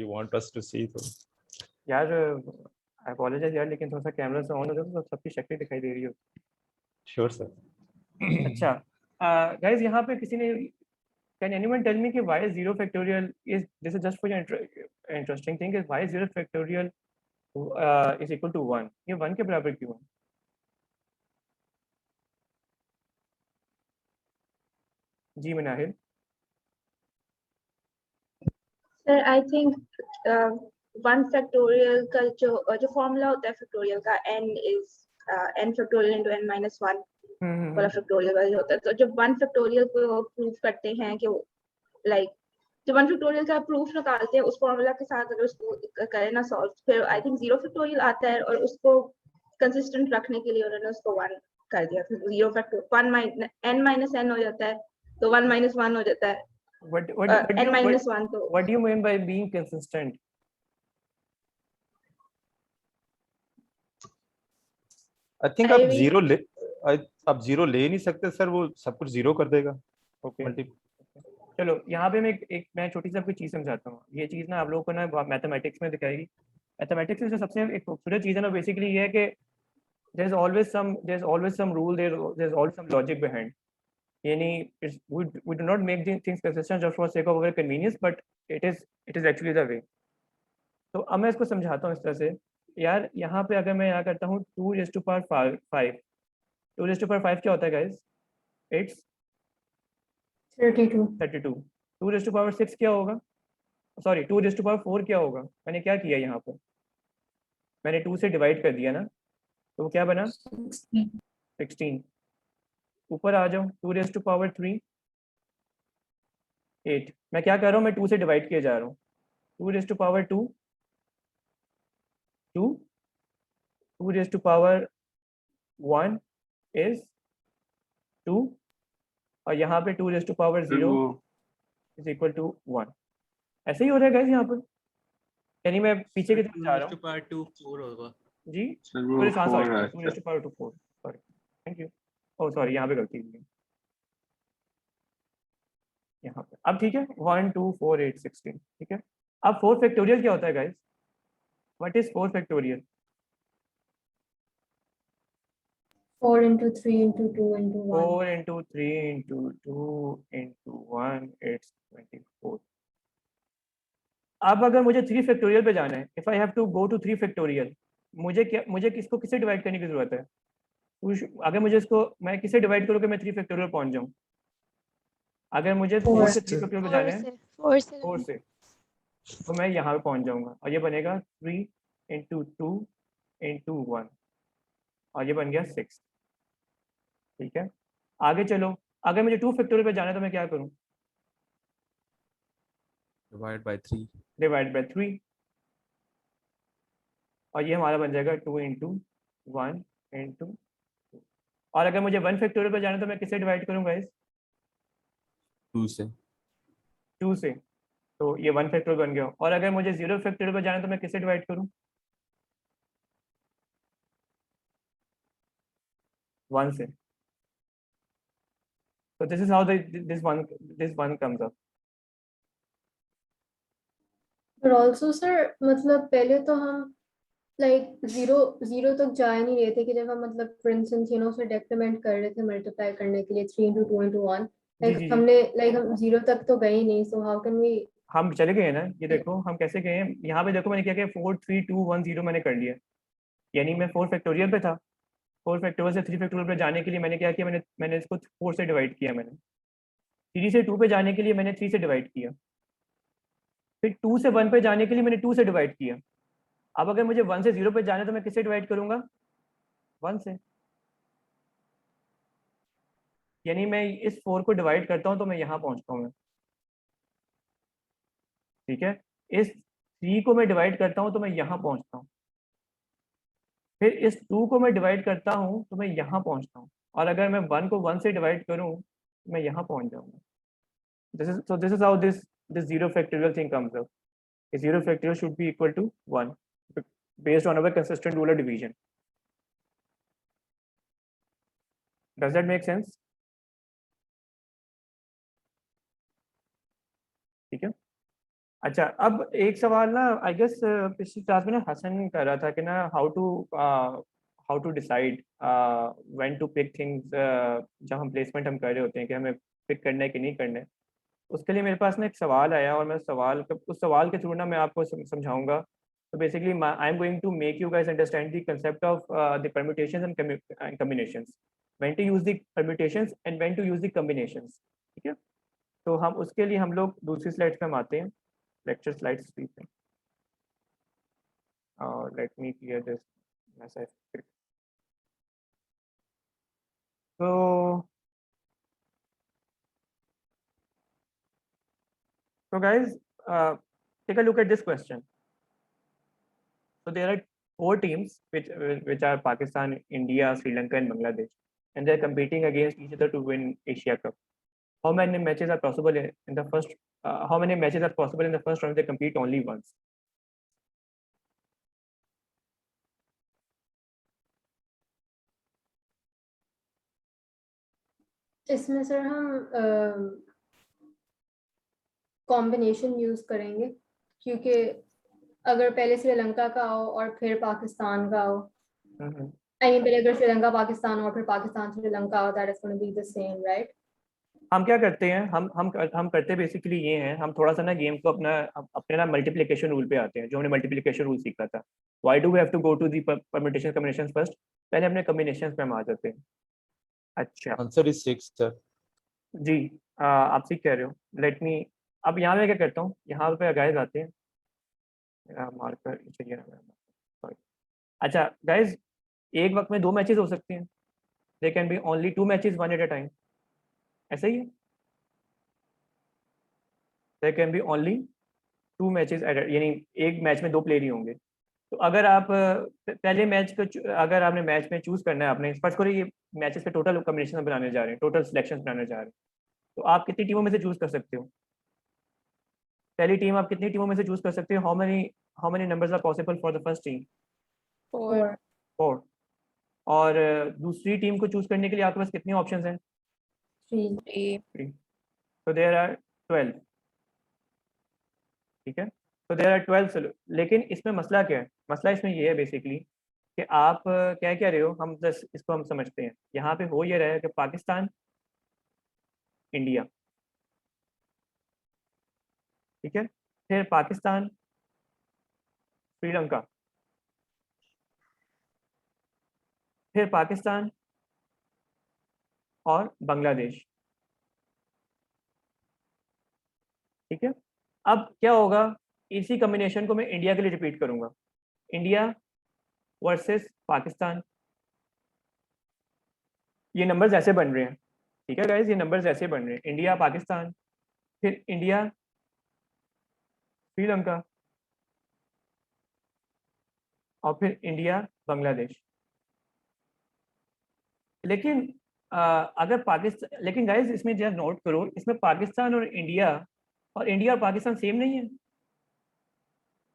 You want us to see तो यार आई apologise यार, लेकिन थोड़ा सा कैमरा से ऑन हो जाए तो सबकी शक्ल दिखाई दे रही हो। Sure sir. अच्छा गाइस, यहाँ पे किसी ने कैन एनीवन टेल मी कि why 0 factorial is, this is just for interesting thing, is why 0 factorial is equal to 1? ये 1 के बराबर क्यों है? जी Manahil. Sir I think 1 factorial का जो फॉर्मूला होता है फैक्टोरियल का, n is n factorial into n minus 1 वाला फैक्टोरियल वाला होता है। तो जब 1 फैक्टोरियल को प्रूव करते हैं कि लाइक जब 1 फैक्टोरियल का प्रूफ निकालते हैं उस फॉर्मूला के साथ, अगर उसको करें ना सॉल्व, फिर आई थिंक 0 फैक्टोरियल आता है और उसको कंसिस्टेंट रखने के लिए उन्होंने उसको 1 कर दिया, फिर 0 फैक्टोरियल 1 n माइनस n हो जाता है, तो 1 माइनस 1 हो जाता है। n minus 1 तो what do you mean by being consistent? I think आप जीरो ले, आप जीरो ले नहीं सकते सर, वो सब कुछ जीरो कर देगा। ओके चलो यहाँ पे मैं एक मैं छोटी सी आपको चीज़ समझाता हूँ। ये चीज़ ना आप लोगों को ना मैथमेटिक्स में दिखाएगी। मैथमेटिक्स में जो सबसे एक खूबसूरत चीज़ है ना, बेसिकली ये है कि there's always some rule, there's always some logic behind. यानी we do not make things consistent just for sake of our convenience, but it is actually the way. तो अब मैं इसको समझाता हूँ इस तरह से। यार यहाँ पे अगर मैं यहाँ करता हूँ 2 raised to power 5, 2 raised to power 5 क्या होता है guys? It's 32। 2 raised to power 6 क्या होगा? सॉरी 2 raised to power 4 क्या होगा? मैंने क्या किया यहाँ पर, मैंने 2 से डिवाइड कर दिया ना, तो वो क्या बना 16। ऊपर आ जाओ 2 raised to power 3 8। मैं क्या कर रहा हूँ, मैं 2 से डिवाइड किए जा रहा हूँ। 2 raised to power 2 2, 2 raised to power 1 is 2, और यहाँ पे 2 raised to power 0 is equal to 1। ऐसे ही हो रहा है गाइस यहाँ पर, यानी मैं पीछे की तरफ जा रहा हूँ। 2 raised to power 2 4 होगा जी sorry 2 raised to power 2 4, sorry thank you. Oh sorry यहाँ पे गलती हुई है, यहाँ पे अब ठीक है। 1 2 4 8 16 ठीक है। अब 4 फैक्टोरियल क्या होता है guys? What is 4 factorial? 4 into 3 into 2 into 1. 4 into 3 into 2 into 1 it's 24। अब अगर मुझे 3 फैक्टोरियल पे जाना है, if I have to go to 3 factorial, मुझे किसको किससे डिवाइड करने की जरूरत है? अगर मुझे इसको मैं किससे डिवाइड करूँ कि मैं 3 फैक्टोरियल पहुंच जाऊं? अगर मुझे 4 से 3 फैक्टोरियल पे जाना है 4 से, तो मैं यहाँ पे पहुंच जाऊंगा और ये बनेगा 3 into 2 into 1 और ये बन गया 6। ठीक है आगे चलो, अगर मुझे 2 फैक्टोरियल पे जाना है तो मैं क्या करूं? डिवाइड बाय 3 डिवाइड बाय 3 और ये हमारा बन जाएगा 2 into 1 into 2। और अगर मुझे 1 फैक्टोरियल पे जाना है तो मैं किससे डिवाइड करूंगा इस 2 से 2 से, तो ये 1 फैक्टोरियल बन गया। और अगर मुझे 0 फैक्टोरियल पे जाना है तो मैं किससे डिवाइड करूं? 1 से। So this is how this one comes up. But also sir, मतलब पहले तो हम like zero तक जा ही नहीं रहे थे कि जब हम मतलब for instance से डेक्रीमेंट कर रहे थे मल्टीप्लाई करने के लिए 3 into 2 into 1, like हमने like हम 0 तक तो गए ही नहीं, so how can we? हम चले गए ना, ये देखो हम कैसे गए हैं। यहाँ पे देखो मैंने क्या किया, 4 3 2 1 0 मैंने कर लिया, यानी मैं 4 फैक्टोरियल पे था। 4 फैक्टोरियल से 3 फैक्टोरियल पे जाने के लिए मैंने क्या किया, मैंने इसको 4 से डिवाइड किया, मैंने 3 से 2 पे जाने के लिए मैंने 3 से डिवाइड किया, फिर 2 से 1 पे जाने के लिए मैंने 2 से डिवाइड किया। अब अगर मुझे 1 से 0 पे जाना है तो मैं किससे डिवाइड करूंगा? 1 से। यानी मैं इस 4 को डिवाइड करता हूँ तो मैं यहाँ पहुँचता हूँ मैं, ठीक है। इस 3 को मैं डिवाइड करता हूँ तो मैं यहाँ पहुँचता हूँ, फिर इस 2 को मैं डिवाइड करता हूँ तो मैं यहाँ पहुँचता हूँ, और अगर मैं 1 को 1 से डिवाइड करूँ तो मैं यहाँ पहुँच जाऊँगा। This is how this 0 factorial thing comes up. 0 factorial should be equal to 1 based on our consistent rule of division. Does that make sense? ठीक है। अच्छा, अब एक सवाल ना आई गेस पिछली क्लास में ना हसन कर रहा था कि ना how to decide when to pick things, जब हम प्लेसमेंट हम कर रहे होते हैं कि हमें पिक करना है कि नहीं करना है। उसके लिए मेरे पास ना एक सवाल आया और मैं उस सवाल के थ्रू ना मैं आपको समझाऊंगा। तो basically I am going to make you guys understand the concept of the permutations and combinations, when to use the permutations and when to use the combinations. ठीक है, तो हम उसके लिए हम लोग दूसरी स्लाइड पे हम आते हैं, लेक्चर स्लाइड्स पे। Let me clear this message. So guys, take a look at this question. So there are 4 teams which are Pakistan, India, Sri Lanka, and Bangladesh, and they are competing against each other to win Asia Cup. How many matches are possible in the first? How many matches are possible in the first round? They compete only once. इसमें sir हम combination use करेंगे, क्योंकि अगर पहले श्रीलंका का हो और फिर पाकिस्तान का हो, आई मीन पहले अगर श्रीलंका पाकिस्तान हो और फिर पाकिस्तान श्रीलंका हो, that is going to be the same, right? हम क्या करते हैं, हम करते बेसिकली ये हैं, हम थोड़ा सा ना गेम को अपने ना मल्टीप्लिकेशन रूल पे आते हैं, जो हमने मल्टीप्लिकेशन रूल सीखा था। Why do we have to go to the permutation combinations first? पहले अपने कॉम्बिनेशंस पे हम आ जाते हैं। अच्छा, आंसर इज 6 सर। जी, आप ठीक कह रहे हो। लेट मी, अब यहाँ पे क्या करता हूँ, यहाँ पे गाइस आते हैं, मार्कर चाहिए ना, सॉरी। अच्छा गाइस, एक वक्त में 2 मैचेस हो सकते हैं, they can be only 2 matches one at a time, ऐसा ही है। There can be only 2 matches at, यानी एक मैच में 2 प्लेयर ही होंगे। तो अगर आप पहले मैच को अगर आपने मैच में चूज करना है, आपने फर्स्ट करो ये मैचेस के टोटल कॉम्बिनेशन बनाने जा रहे हैं, टोटल सिलेक्शन बनाने जा रहे हैं, तो आप कितनी टीमों में से चूज कर सकते हो? पहली टीम आप कितनी टीमों में से चूज कर सकते हो? How many numbers are possible for the first team? 4। और दूसरी टीम को चूज करने के लिए आपके पास कितने ऑप्शंस हैं? 3। तो देयर आर 12। ठीक है, तो देयर आर 12। लेकिन इसमें मसला क्या है? मसला इसमें ये है बेसिकली कि आप क्या कह रहे हो, हम जस्ट इसको हम समझते हैं। यहाँ पे हो ये रहा है कि पाकिस्तान, इंडिया, ठीक है, फिर पाकिस्तान, श्रीलंका, फिर पाकिस्तान और बांग्लादेश। ठीक है, अब क्या होगा, इसी कॉम्बिनेशन को मैं इंडिया के लिए रिपीट करूंगा, इंडिया वर्सेस पाकिस्तान। ये नंबर्स ऐसे बन रहे हैं, ठीक है गाइस, ये नंबर्स ऐसे बन रहे हैं, इंडिया पाकिस्तान, फिर इंडिया श्रीलंका, और फिर इंडिया बांग्लादेश। लेकिन अगर पाकिस्तान, लेकिन गाइस इसमें जरा नोट करो, इसमें पाकिस्तान और इंडिया और पाकिस्तान सेम नहीं है।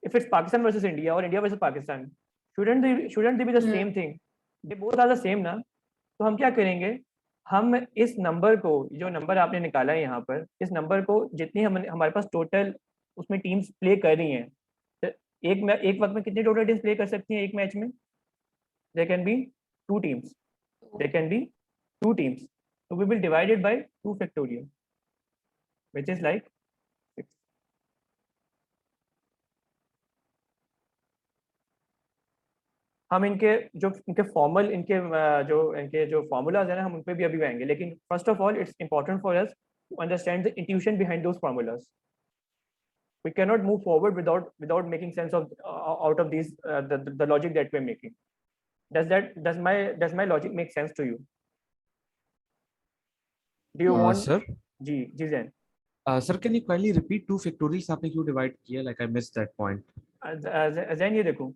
If it's Pakistan versus India और India versus Pakistan, shouldn't they be the same thing? They both are the same ना। तो हम क्या करेंगे, हम इस नंबर को, जो नंबर आपने निकाला है यहाँ पर, इस नंबर को जितनी हमारे पास टोटल उसमें टीम्स प्ले कर रही हैं, तो एक वक्त में कितनी टोटल टीम्स प्ले कर सकती हैं एक मैच में? There can be 2 teams, there can be 2 teams. so we will divide it by 2 factorial, which is like 6। हम इनके फॉर्मल इनके जो फॉर्मूलाज है ना, हम उन पे भी अभी आएंगे, लेकिन first of all it's important for us to understand the intuition behind those formulas. We cannot move forward without making sense of out of these the logic that we're making. Does my logic make sense to you? Do you want? Sir, ji Jain, sir, can you kindly repeat 2 factorials आपने क्यों divide किया? Like I missed that point. Jain ये देखो,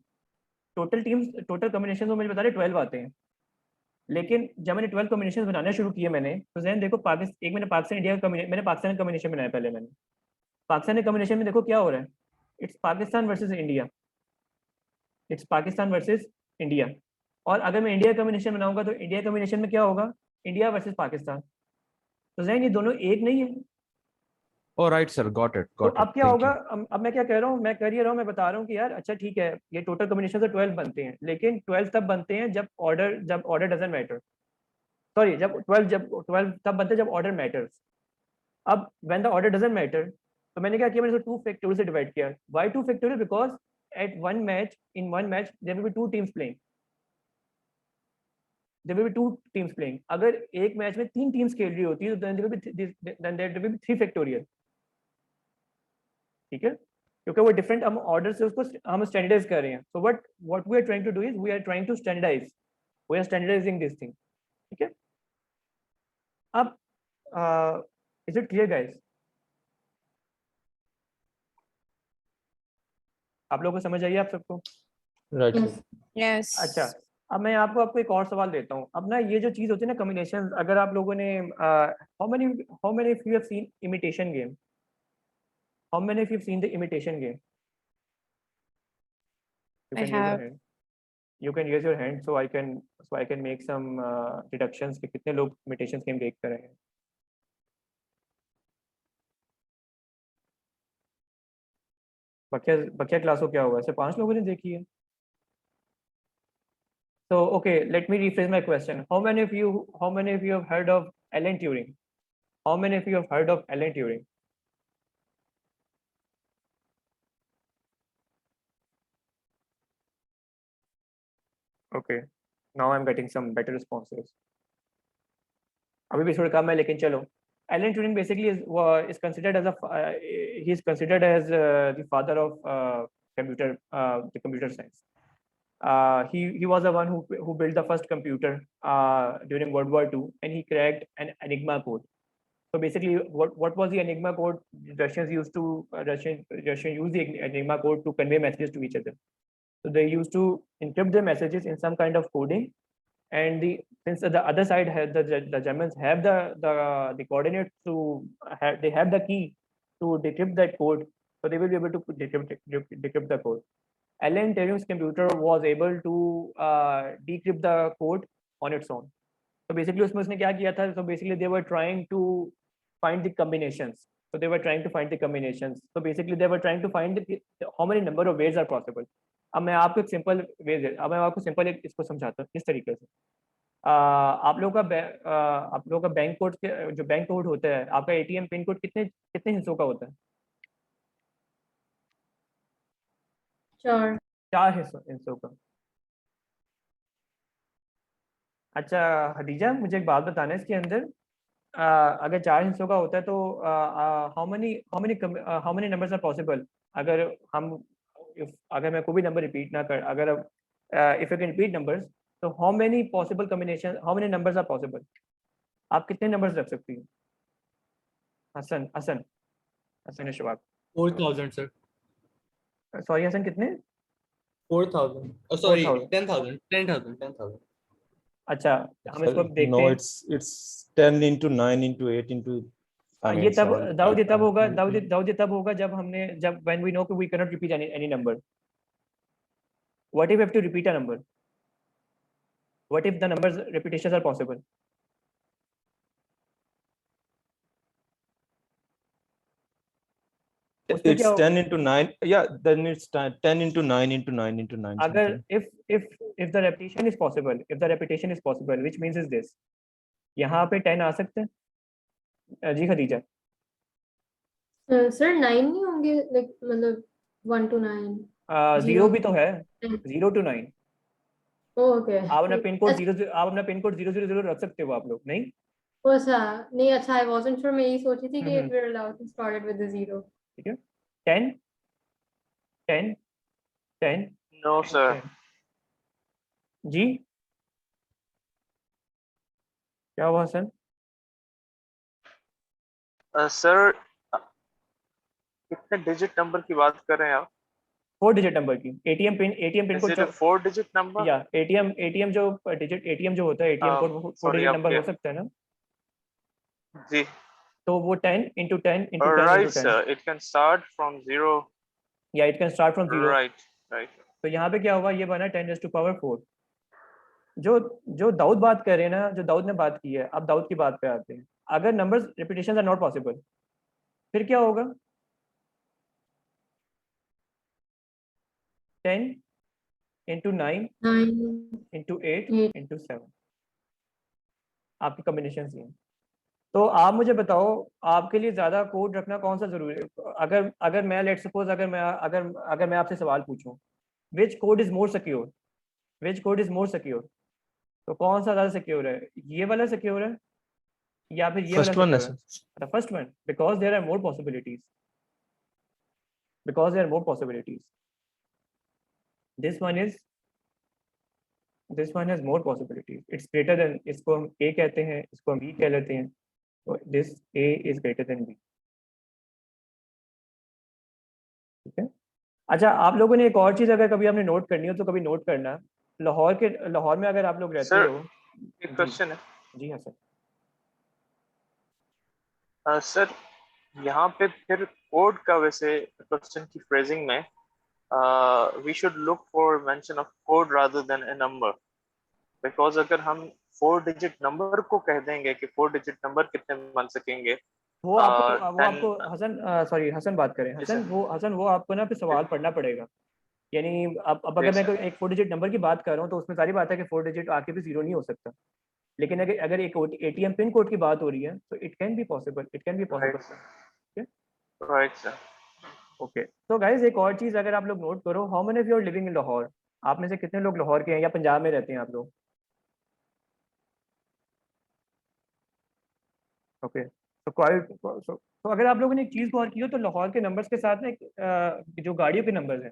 total combination तो मुझे बता रहे 12 आते हैं, लेकिन जब मैंने 12 कॉम्बिनेशन बनाना शुरू किए मैंने, तो जैन देखो मैंने पाकिस्तान इंडिया का मैंने पाकिस्तान कॉम्बिनेशन बनाया पहले। मैंने पाकिस्तानी कॉम्बिनेशन में देखो क्या हो रहा है, it's Pakistan versus India, it's Pakistan versus India. और अगर मैं इंडिया कॉम्बिनेशन बनाऊंगा तो इंडिया कॉम्बिनेशन में क्या होगा, इंडिया वर्सेस पाकिस्तान। तो जैन ये दोनों एक नहीं है, Oh, right, sir. Got it. तो Got it. अब क्या Thank होगा, you. अब मैं क्या कह रहा हूँ, मैं कर ही रहा हूँ, मैं बता रहा हूँ कि यार अच्छा ठीक है, ये टोटल कॉम्बिनेशन से 12 बनते हैं, लेकिन 12 तब बनते हैं जब ऑर्डर डजंट मैटर, सॉरी जब 12 तब बनते हैं जब ऑर्डर मैटर्स। अब when the order doesn't matter, तो मैंने क्या किया, मैंने इसको 2 फैक्टोरियल से डिवाइड किया। Why 2 factorial? Because at in one match there will be 2 teams playing, there will be 2 teams playing. अगर एक मैच में 3 टीम्स खेल रही होती है तो देयर विल बी 3 फैक्टोरियल, ठीक है, क्योंकि वो डिफरेंट हम ऑर्डर से उसको हम स्टैंडर्डाइज कर रहे हैं। So what we are trying to do is we are trying to standardise, we are standardising this thing, ठीक है। अब इज इट क्लियर गाइस? आप लोगों को समझ आई आप सबको? Right Yes. Yes. अच्छा, अब मैं आपको एक और सवाल देता हूँ। अब ना ये जो चीज़ होती है ना कॉम्बिनेशन, अगर आप लोगों ने how many of you have seen imitation game? How many of you have seen the imitation game? I have. You can raise your hand so I can make some deductions कि कितने लोग imitation game देख कर रहे हैं। बकिया class को क्या हुआ? ऐसे 5 लोगों ने देखी है। So okay, let me rephrase my question. How many of you have heard of Alan Turing? How many of you have heard of Alan Turing? Okay, now I'm getting some better responses. अभी भी थोड़ा कम है लेकिन चलो। Alan Turing basically is considered as he is considered as the father of the computer science. He was the one who built the first computer during World War II, and he cracked an Enigma code. So basically, what was the Enigma code? Russians used the Enigma code to convey messages to each other. So they used to encrypt their messages in some kind of coding, and since the other side had the Germans have the coordinates they have the key to decrypt that code, so they will be able to decrypt the code. Alan Turing's computer was able to decrypt the code on its own. So basically उसमें उसने क्या किया था? So basically they were trying to find the combinations. So they were trying to find the combinations. So basically they were trying to find how many number of ways are possible. अब मैं आपको एक simple इसको समझाता हूँ किस तरीके से। आप लोगों का बैंक कोड जो बैंक कोड होता है, आपका एटीएम पिन कोड कितने हिस्सों का होता है? 4 हिस्सों का। अच्छा हदीजा, मुझे एक बात बताना है, इसके अंदर अगर 4 हिस्सों का होता है तो how many numbers are possible? अगर मैं कोई भी नंबर रिपीट ना कर, अगर if you can repeat numbers, तो how many possible combination, how many numbers are possible? आप कितने नंबर्स रख सकती हैं? हसन शबाब। 4,000 sir. सॉरी हसन, कितने? 4,000. Oh sorry, 4,000. 10,000. अच्छा, हम इसको देखते No, हैं। it's 10 into 9 into 8 into. I ये mean, तब sorry, दाऊद ये तब होगा, I- दाऊद ये तब होगा जब when we know that we cannot repeat any number. What if we have to repeat a number? What if the numbers repetitions are possible? उसमें It's क्या 10 into 9. Yeah, then it's 10 into 9 into 9 into 9. अगर something. if the repetition is possible, which means is this, यहाँ पे 10 आ सकते हैं। जी Khadija. Sir 9 नहीं होंगे, like मतलब 1 to 9? 0 भी तो है, 0 to 9। ओके, आप अपना पिन कोड 000 रख सकते हो आप लोग, नहीं? नहीं, अच्छा, आई वाज़न्ट श्योर, मैं यही सोची थी कि if we are allowed to start it with the 0। ठीक है, 10 10 10। No, sir. जी क्या हुआ सर? सर कितने डिजिट नंबर की बात कर रहे हैं आप? 4 डिजिट नंबर की ATM pin Is code. it a 4 digit number? या एटीएम जो डिजिट एटीएम जो होता है, एटीएम कोड वो 4 डिजिट नंबर हो सकता है ना? जी। तो वो 10 into 10 into 10 Right, into 10। sir. It can start from 0. या it can start from 0। Right. तो यहाँ पे क्या हुआ, ये बना 10 raised to power 4। जो दाऊद बात कर रहे हैं ना, जो दाऊद ने बात की है, अब दाऊद की बात पे आते हैं। अगर numbers repetition are not possible, फिर क्या होगा 10 into 9 9 into 8 8 into 7 आपकी कॉम्बिनेशन ये हैं। तो आप मुझे बताओ आपके लिए ज्यादा कोड रखना कौन सा जरूरी है। अगर अगर मैं लेट सपोज अगर मैं आपसे सवाल पूछूं विच code is more secure, which code is more secure, तो कौन सा ज्यादा सिक्योर है, ये वाला सिक्योर है या फिर ये वाला फर्स्ट वन है सिक्योर है? Sir. The first one, because there are more possibilities, because there are more possibilities. This one is this one has more possibilities, it's greater than, इसको हम ए कहते हैं, इसको हम बी कह लेते हैं, तो this A is greater than B. ठीक है। अच्छा, आप लोगों ने एक और चीज अगर कभी आपने नोट करनी हो तो कभी नोट करना, लाहौर में अगर आप लोग रहते सर हो। एक जी क्वेश्चन है। जी हाँ सर। सर यहाँ पे फिर कोड का वैसे क्वेश्चन की फ्रेजिंग में we should look for mention of code rather than a number, because अगर हम 4 डिजिट नंबर को कह देंगे कि 4 डिजिट नंबर कितने बन सकेंगे, वो आपको then हसन, सॉरी हसन बात करें, जी सर। हसन वो आपको ना फिर सवाल पढ़ना पड़ेगा। यानी अब जी अगर मैं सर। कोई एक 4 डिजिट नंबर की बात कर रहा हूँ तो उसमें सारी बात है कि 4 डिजिट आके भी जीरो नहीं हो सकता, लेकिन अगर अगर एक एटीएम पिन कोड की बात हो रही है तो it can be possible, it can be right possible. Sir, right sir. Okay, तो गाइज एक और चीज अगर आप लोग नोट करो, how many of you are living in Lahore? आप में से कितने लोग लाहौर के हैं या पंजाब में रहते हैं आप लोग? ओके, तो अगर आप लोगों ने एक चीज गौर की हो तो लाहौर के नंबर्स के साथ ना एक जो गाड़ियों के नंबर्स हैं,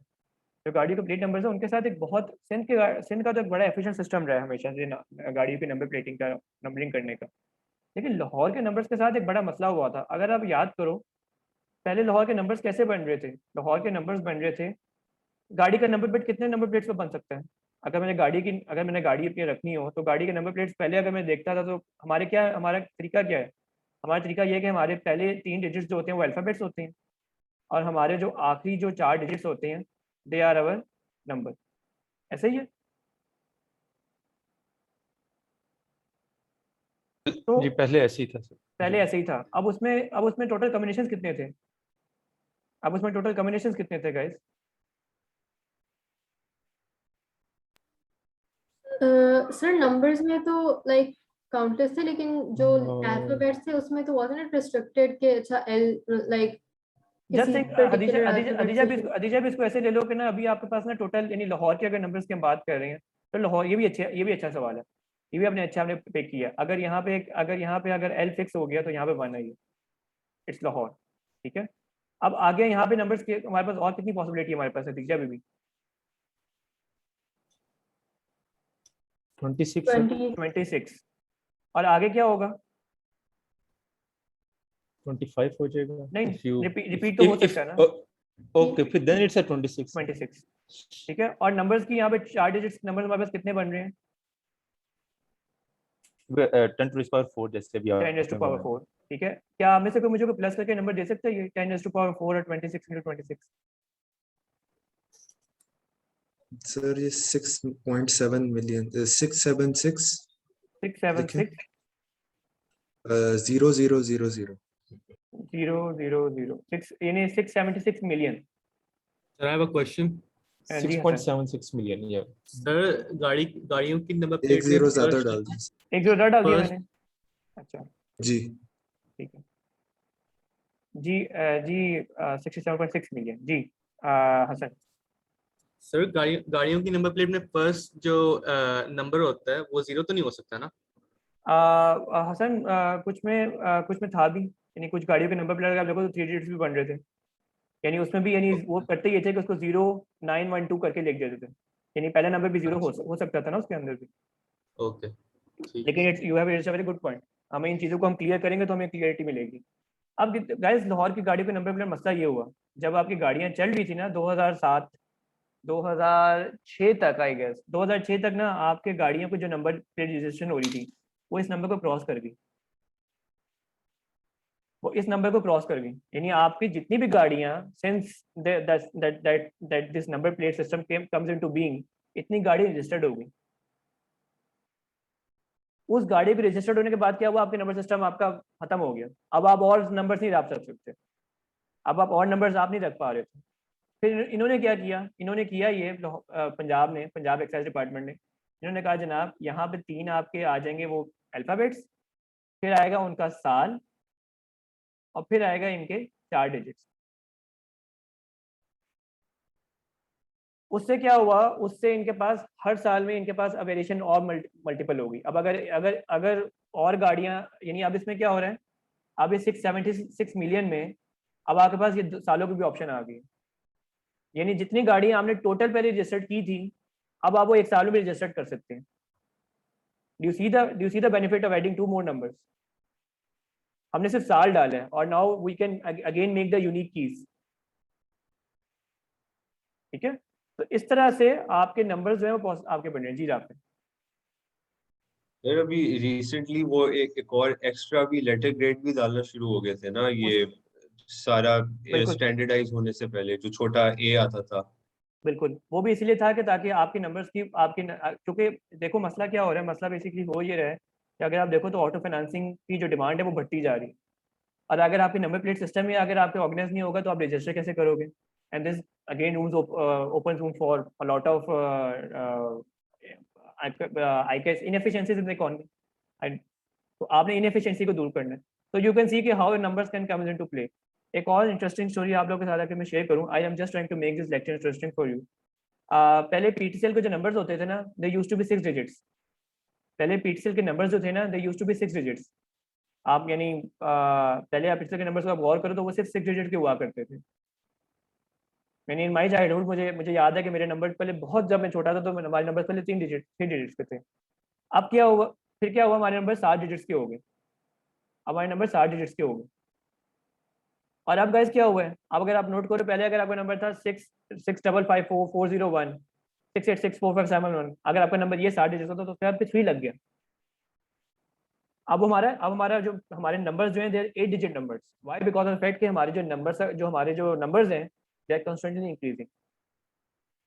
जो गाड़ियों के प्लेट नंबर्स हैं, उनके साथ एक बहुत सिंध का तो एक बड़ा एफिशिएंट सिस्टम रहा है हमेशा से गाड़ियों के नंबर प्लेटिंग का, नंबरिंग करने का। लेकिन लाहौर के नंबर्स के साथ एक बड़ा मसला हुआ था। अगर आप याद करो पहले लाहौर के नंबर्स कैसे बन रहे थे, लाहौर के नंबर्स बन रहे थे, गाड़ी का नंबर प्लेट कितने नंबर प्लेट्स पे बन सकता है? अगर मैंने गाड़ी अपनी रखनी हो तो गाड़ी के नंबर प्लेट्स पहले अगर मैं देखता था तो हमारा तरीका क्या है? हमारा तरीका ये है कि हमारे पहले 3 डिजिट्स जो होते हैं वो अल्फाबेट्स होते हैं, और हमारे जो आखिरी जो 4 डिजिट्स होते हैं दे आर अवर नंबर। ऐसे ही है। तो जी पहले ऐसे ही था सर। पहले जी ऐसे ही था। अब उसमें टोटल कॉम्बिनेशंस कितने थे? अब उसमें टोटल कॉम्बिनेशंस कितने थे गाइस? सर नंबर्स में तो लाइक काउंटर्स थे, लेकिन जो अल्फाबेट्स थे उसमें तो वाज नॉट रिस्ट्रिक्टेड के अच्छा एल लाइक जस्ट किसी थिंक पर्टिकुलर अल्फाबेट से शुरू। अदीजा भी इसको ऐसे ले लो कि ना अभी आपके पास ना टोटल यानी लाहौर के अगर नंबर्स की हम बात कर रहे हैं तो लाहौर, ये भी अच्छा सवाल है, ये भी आपने पिक किया। अगर एल फिक्स हो गया तो यहाँ पे 1 है, ये इट्स लाहौर। ठीक है। अब आगे यहाँ पे नंबर्स के हमारे पास और कितनी पॉसिबिलिटी है हमारे पास अदीजा भी 26 सर। 20 26। और आगे क्या होगा? 25 हो जाएगा नहीं, if you रिपीट तो हो सकता है ना। ओके फिर देन इट्स 26 26। ठीक है। और नंबर्स की यहाँ पे 4 डिजिट्स नंबर हमारे पास कितने बन रहे हैं? 10 to the power 4 जैसे भी 10⁴। ठीक है। क्या आप में से कोई मुझे प्लस करके नंबर दे सकता है ये 10⁴ और 26 into 26? सर ये 6.7 मिलियन 676 676 0000 000 6 यानी 676 million. Sir, I have a question. Ji Hasan. 6.76 million yeah Sir, गाड़ियों की नंबर एक प्लेट में जीरो ज्यादा first डाल दें। एक जो डाल दिया First- मैंने। अच्छा जी ठीक है जी। जी 67.6 मिलियन जी। हसन। सर गाड़ियों की नंबर प्लेट में फर्स्ट जो नंबर होता है वो 0 तो नहीं हो सकता ना? हसन कुछ में था भी, यानी कुछ गाड़ियों के नंबर प्लेट आप देखो तो 3 डिजिट्स भी बन रहे थे, यानी उसमें भी यानी वो करते ये थे कि उसको 0912 करके लिख देते थे, यानी पहला नंबर भी 0 हो सकता था ना उसके अंदर भी। ओके, ठीक लेकिन you have it's a very good point. हमें इन चीज़ों को हम क्लियर करेंगे तो हमें क्लियरिटी मिलेगी। अब गाइस लाहौर की गाड़ियों के नंबर प्लेट मसला ये हुआ, जब आपकी गाड़ियाँ चल रही थी ना 2007 2006 तक, आई गेस 2006 तक ना आपके गाड़ियों को जो नंबर प्लेट रजिस्ट्रेशन हो रही थी वो इस नंबर को क्रॉस कर गई, वो इस नंबर को क्रॉस कर गई। यानी आपकी जितनी भी गाड़ियां since that this number plate system comes into being, इतनी गाड़ी रजिस्टर्ड हो गई। उस गाड़ी पे रजिस्टर्ड होने के बाद क्या हुआ, आपके नंबर सिस्टम आपका खत्म हो गया। अब आप और नंबर नहीं डाल सकते। अब आप और नंबर्स आप नहीं रख पा रहे थे। फिर इन्होंने क्या किया, इन्होंने किया ये पंजाब ने, पंजाब एक्साइज डिपार्टमेंट ने, इन्होंने कहा जनाब यहाँ पे 3 आपके आ जाएंगे वो अल्फ़ाबेट्स, फिर आएगा उनका साल, और फिर आएगा इनके 4 डिजिट्स। उससे क्या हुआ, उससे इनके पास हर साल में इनके पास अब वेरिएशन और मल्टीपल होगी। अब अगर अगर अगर और गाड़ियां, यानी अब इसमें क्या हो रहा है, अब ये 676 मिलियन में अब आपके पास ये सालों की भी ऑप्शन आ गई, यानी जितनी गाड़ियां आपने टोटल पहले रजिस्टर्ड की थी अब आप वो एक साल में रजिस्टर्ड कर सकते हैं। Do you see the benefit of adding 2 more numbers? हमने सिर्फ साल डाला है, और now we can again make the unique keys. ठीक है, तो इस तरह से आपके नंबर्स जो है वो आपके बने। जी आप सर अभी रिसेंटली वो एक और एक्स्ट्रा भी लेटर ग्रेड भी डालना शुरू हो गए थे ना, ये सारा बिल्कुल स्टैंडर्डाइज होने से पहले जो छोटा ए आता था। बिल्कुल, वो भी इसलिए था कि ताकि आपके नंबर्स की आपके क्योंकि देखो मसला क्या हो रहा है, मसला बेसिकली हो ये रहा है कि अगर आप देखो तो ऑटो फाइनेंसिंग की जो डिमांड है वो बढ़ती जा रही है, और अगर आपके नंबर प्लेट सिस्टम ही अगर आपके ऑर्गेनाइज नहीं होगा तो आप रजिस्टर कैसे करोगे? And this again rooms open room for a lot of I guess inefficiencies in the economy, and तो आपने इनएफिशिएंसी को दूर करना है। तो यू कैन सी कि how numbers can come into play. एक और इंटरेस्टिंग स्टोरी आप लोगों के साथ आकर मैं शेयर करूं। I am just trying to make this lecture interesting for you. पहले पीटीसीएल के जो नंबर्स होते थे ना, they used to be 6 digits. पहले पीटीसीएल के नंबर्स जो थे ना, they used to be 6 digits. आप यानी पहले आप पीटीसीएल के नंबर्स को आप गौर करो तो वो सिर्फ 6 डिजिट के हुआ करते थे। मैंने इन माई चाइल्डहुड मुझे याद है कि मेरे नंबर पहले बहुत, जब मैं छोटा था तो हमारे नंबर पहले 3 डिजिट्स के थे। अब क्या हुआ, फिर क्या हुआ, हमारे नंबर 7 डिजिट्स के हो गए। अब हमारे नंबर 7 डिजिट्स के हो गए। और अब गाइस क्या हुआ है, अब अगर आप नोट करो, पहले अगर आपका नंबर था 6655401 6864571, अगर आपका नंबर ये 7 डिजिट होता तो फिर आपके 3 लग गया। अब हमारा जो हमारे नंबर्स जो हैं they are 8 digit numbers. Why? Because of fact कि हमारे जो नंबर्स हैं they are constantly increasing.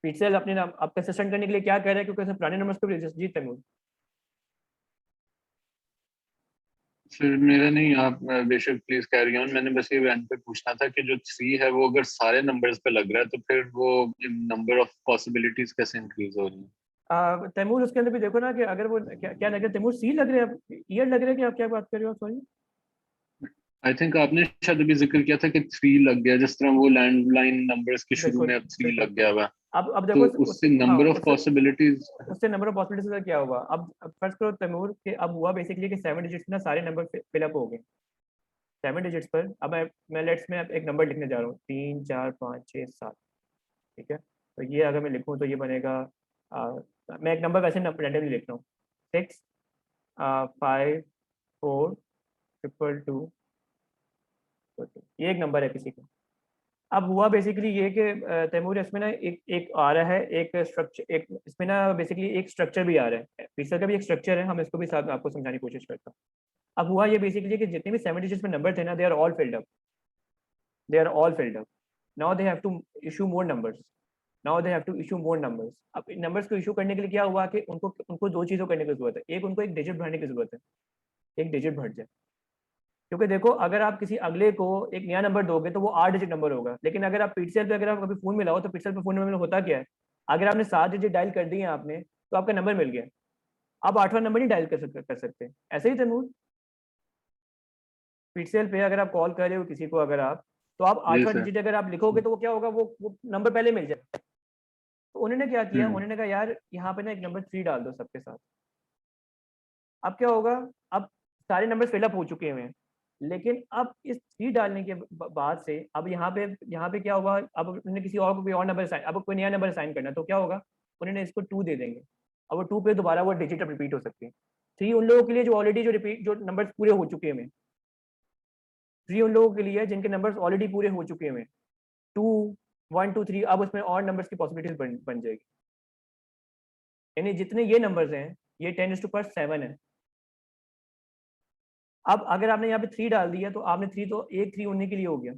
PTCL अपने नाम अब कंसिस्टेंट करने के लिए क्या कर रहा है, क्योंकि उसने पुराने नंबर्स को भी जीत तैमूर। सर मेरा नहीं, आप बेशक प्लीज कैरी ऑन। मैंने बस ये एंड पे पूछना था कि जो 3 है वो अगर सारे नंबर्स पे लग रहा है तो फिर वो नंबर ऑफ पॉसिबिलिटीज कैसे इंक्रीज हो रही है? तैमूर उसके अंदर भी देखो ना कि अगर वो क्या लग रहा है, तैमूर सी लग रहा है, ईयर लग रहा है कि आप क्या बात कर रहे हो? सॉरी, आई थिंक आपने शायद अभी जिक्र किया था कि 3 लग गया, जिस तरह वो लैंडलाइन नंबर्स के शुरू में अब 3 लग गया हुआ। अब तो देखो उससे नंबर ऑफ पॉसिबिलिटीज, उससे नंबर ऑफ पॉसिबिलिटीज का क्या हुआ? अब फर्स्ट करो तैमूर कि अब हुआ बेसिकली कि 7 डिजिट्स ना सारे नंबर फिलअप हो गए 7 डिजिट्स पर। अब मैं लेट्स में एक नंबर लिखने जा रहा हूँ, 3 4 5 6 7। ठीक है, तो ये अगर मैं लिखूँ तो ये बनेगा, मैं एक नंबर वैसे रैंडमली लिख रहा हूँ, 6 5 4 2 ये एक नंबर है किसी का। अब हुआ बेसिकली ये कि तैमूर इसमें ना एक आ रहा है, एक स्ट्रक्चर, एक इसमें ना बेसिकली एक स्ट्रक्चर भी आ रहा है। पिक्सल का भी एक स्ट्रक्चर है, हम इसको भी साथ आपको समझाने की कोशिश करता हूँ। अब हुआ ये बेसिकली कि जितने भी 7 डिजिट्स में नंबर थे ना, they are all filled up. Now they have to issue more numbers. अब नंबर्स को इशू करने के लिए क्या हुआ कि उनको 2 चीज़ों करने की जरूरत है। एक, उनको एक डिजिट बढ़ाने की जरूरत है, एक डिजिट बढ़ जाए। क्योंकि देखो अगर आप किसी अगले को एक नया नंबर दोगे तो वो 8 डिजिट नंबर होगा, लेकिन अगर आप पीटीसीएल पे अगर आप कभी फोन मिलाओ तो पीटीसीएल पे फोन नंबर में होता क्या है, अगर आपने 7 डिजिट डायल कर दिए आपने तो आपका नंबर मिल गया। आप 8वां नंबर नहीं डायल कर सकते। ऐसे ही तैमूर पीटीसीएल पे अगर आप कॉल कर रहे हो किसी को, अगर आप तो आप 8वां डिजिट अगर आप लिखोगे तो वो क्या होगा, वो नंबर पहले मिल जाएगा। तो उन्होंने क्या किया, उन्होंने कहा यार यहाँ पे ना एक नंबर 3 डाल दो सबके साथ। अब क्या होगा, अब सारे नंबर फिलअप हो चुके हैं, लेकिन अब इस 3 डालने के बाद से अब यहाँ पे क्या होगा, अब उन्होंने किसी और को कोई और नंबर साइन, अब कोई नया नंबर साइन करना तो क्या होगा, उन्होंने इसको 2 दे देंगे। अब वो 2 पे दोबारा वो डिजिट रिपीट हो सकती है। 3 उन लोगों के लिए जो ऑलरेडी जो नंबर पूरे हो चुके हैं, 3 उन लोगों के लिए जिनके नंबर्स ऑलरेडी पूरे हो चुके हैं, 2 1 2 3। अब उसमें और नंबर्स की पॉसिबिलिटीज बन जाएगी। यानी जितने ये नंबर्स हैं ये 10⁻7 है। अब अगर आपने यहाँ पे 3 डाल दिया तो आपने 3 तो एक 3 उन्हीं के लिए हो गया।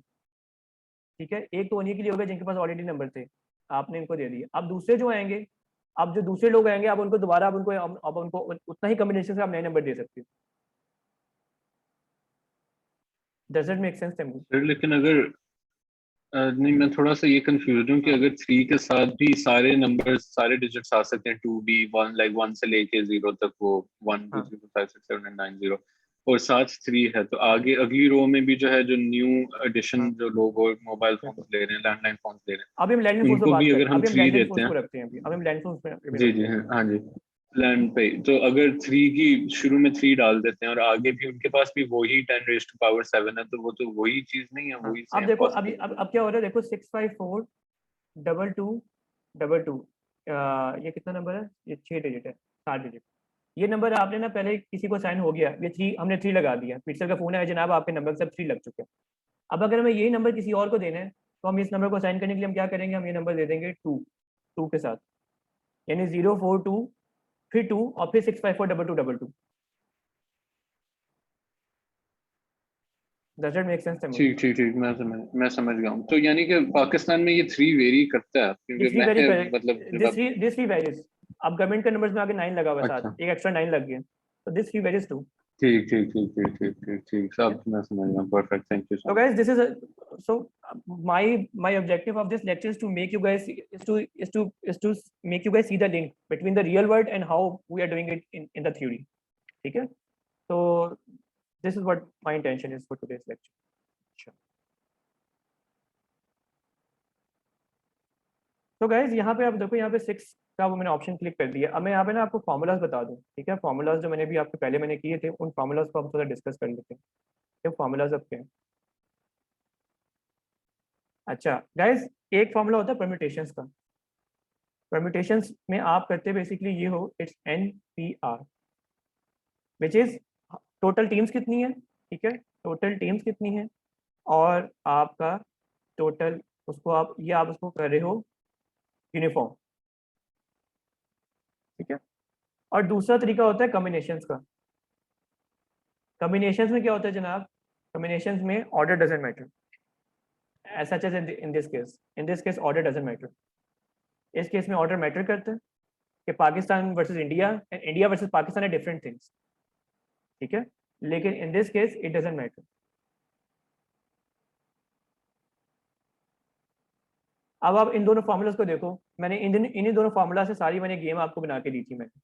ठीक है, एक तो उन्हीं के लिए हो गया जिनके पास ऑलरेडी नंबर थे, आपने इनको दे दिया। अब दूसरे जो आएंगे, अब जो दूसरे लोग आएंगे, अब उनको दोबारा अब उनको उतना ही कॉम्बिनेशन से आप नए नंबर दे सकते हो। Does it make sense Taimur? लेकिन अगर नहीं, मैं थोड़ा सा ये कंफ्यूज हूँ कि हाँ। अगर 3 के साथ भी सारे नंबर्स, सारे डिजिट्स आ सकते हैं, 2B 1, लाइक 1 से लेके 0 तक, वो 1 2 हाँ 3 4 5 6 7 8 9 0, और साथ 3 है, तो आगे अगली रो में भी जो है, जो न्यू एडिशन, हाँ जो लोग मोबाइल बिल्कुल। फोन्स ले रहे हैं, लैंडलाइन फोन्स ले रहे अभी हम लैंडलाइन हैं, फोन्स पे उनको बात भी कर, अगर हम अभी हम 3 लैंडलाइन देते फोन्स को हैं। रखते हैं, अभी हम लैंड फोन्स पे भी जी रखते जी हैं। हाँ जी, लैंड पे, तो अगर 3 की शुरू में 3 डाल देते हैं और आगे भी उनके पास भी वही 10⁻⁷ है, तो वो तो वही चीज नहीं है, हाँ वही अब सेम देखो, अभी पॉसिबिलिटी। अब क्या हो रहा है, देखो 6542222, ये कितना नंबर है, ये 6 डिजिट है, 7 डिजिट। ये नंबर आपने ना पहले किसी को साइन हो गया, ये 3, हमने 3 लगा दिया, पिक्सल का फोन है जनाब, आपके नंबर सब 3 लग चुके हैं। अब अगर हमें यही नंबर किसी और को देना है, तो हम इस नंबर को साइन करने के लिए हम क्या करेंगे, हम ये नंबर दे देंगे 2 के साथ, यानी 042 फिर 2 और फिर 6542222। Does it make sense? ठीक ठीक ठीक, मैं समझ गया हूँ। तो यानी कि पाकिस्तान में ये 3 वेरी करता है, ये क्योंकि 3 वेरी मैं करेक्ट, मतलब जब आप, दिस 3 वेरीज। अब गवर्नमेंट के नंबर्स में आगे 9 लगा हुआ है, अच्छा, साथ एक एक्स्ट्रा 9 लग गया, तो दिस 3 वेरीज 2। ठीक ठीक ठीक ठीक ठीक ठीक ठीक, ठीक है, सब मैं समझ गया, perfect, thank you so so much. guys, this is so my objective of this lecture is to make you guys is to make you guys see the link between the real world and how we are doing it in the theory. ठीक है, so this is what my intention is for today's lecture. Sure. तो guys यहाँ पे आप देखो, यहाँ पे 6 का वो मैंने ऑप्शन क्लिक कर दिया। अब मैं यहाँ पे ना आपको फॉर्मूलाज बता दूँ, ठीक है, फॉर्मूलाज जो मैंने भी आपके पहले मैंने किए थे, उन फॉर्मूलाज को हम थोड़ा डिस्कस कर लेते हैं। ये फॉर्मूलाज अब क्या है? अच्छा गाइज, एक फॉर्मूला होता है परम्यूटेशंस का। परम्यूटेशंस में आप करते बेसिकली ये हो, it's NPR, which is total teams कितनी है, ठीक है, टोटल टीम्स कितनी है, और आपका टोटल, उसको आप ये आप उसको कर रहे हो यूनिफॉर्म, ठीक है। और दूसरा तरीका होता है कॉम्बिनेशंस का। कॉम्बिनेशंस में क्या होता है जनाब, कॉम्बिनेशंस में ऑर्डर डजंट मैटर, ऐसा चीज इन this case order doesn't matter. इस केस में ऑर्डर मैटर करता है कि Pakistan versus India, India versus Pakistan है डिफरेंट थिंग्स, ठीक है, लेकिन in this case it doesn't matter. अब आप इन दोनों फॉर्मूलाज को देखो, मैंने इन्हीं दोनों फार्मूला से सारी मैंने गेम आपको बना के दी थी। मैंने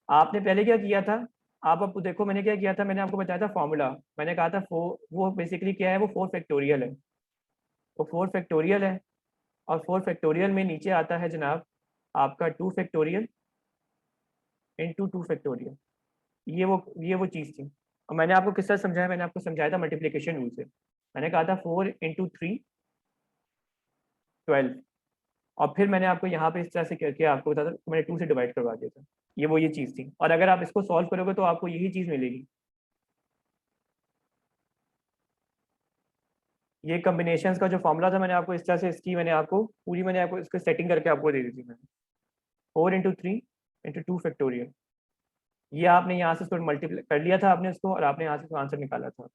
आपने पहले क्या किया था, आप अब देखो मैंने क्या किया था, मैंने आपको बताया था फॉर्मूला, मैंने कहा था वो बेसिकली क्या है, वो 4 फैक्टोरियल है, वो 4 फैक्टोरियल है, और 4 फैक्टोरियल में नीचे आता है जनाब आपका 2 फैक्टोरियल इंटू 2 फैक्टोरियल। ये वो चीज़ थी। और मैंने आपको किस तरह समझाया, मैंने आपको समझाया था मल्टीप्लिकेशन रूल से। मैंने कहा था 4 इंटू 3 12, और फिर मैंने आपको यहाँ पे इस तरह से करके आपको बताया था, मैंने 2 से डिवाइड करवा दिया था। ये चीज़ थी, और अगर आप इसको सॉल्व करोगे तो आपको यही चीज़ मिलेगी। ये कॉम्बिनेशंस का जो फॉर्मूला था, मैंने आपको इस तरह से इसकी मैंने आपको इसको सेटिंग करके आपको दे दी थी मैंने। 4 इंटू 3 इंटू 2 फैक्टोरियल, ये आपने यहाँ से इसको मल्टीप्लाई कर लिया था आपने इसको, और आपने यहाँ से आंसर निकाला था।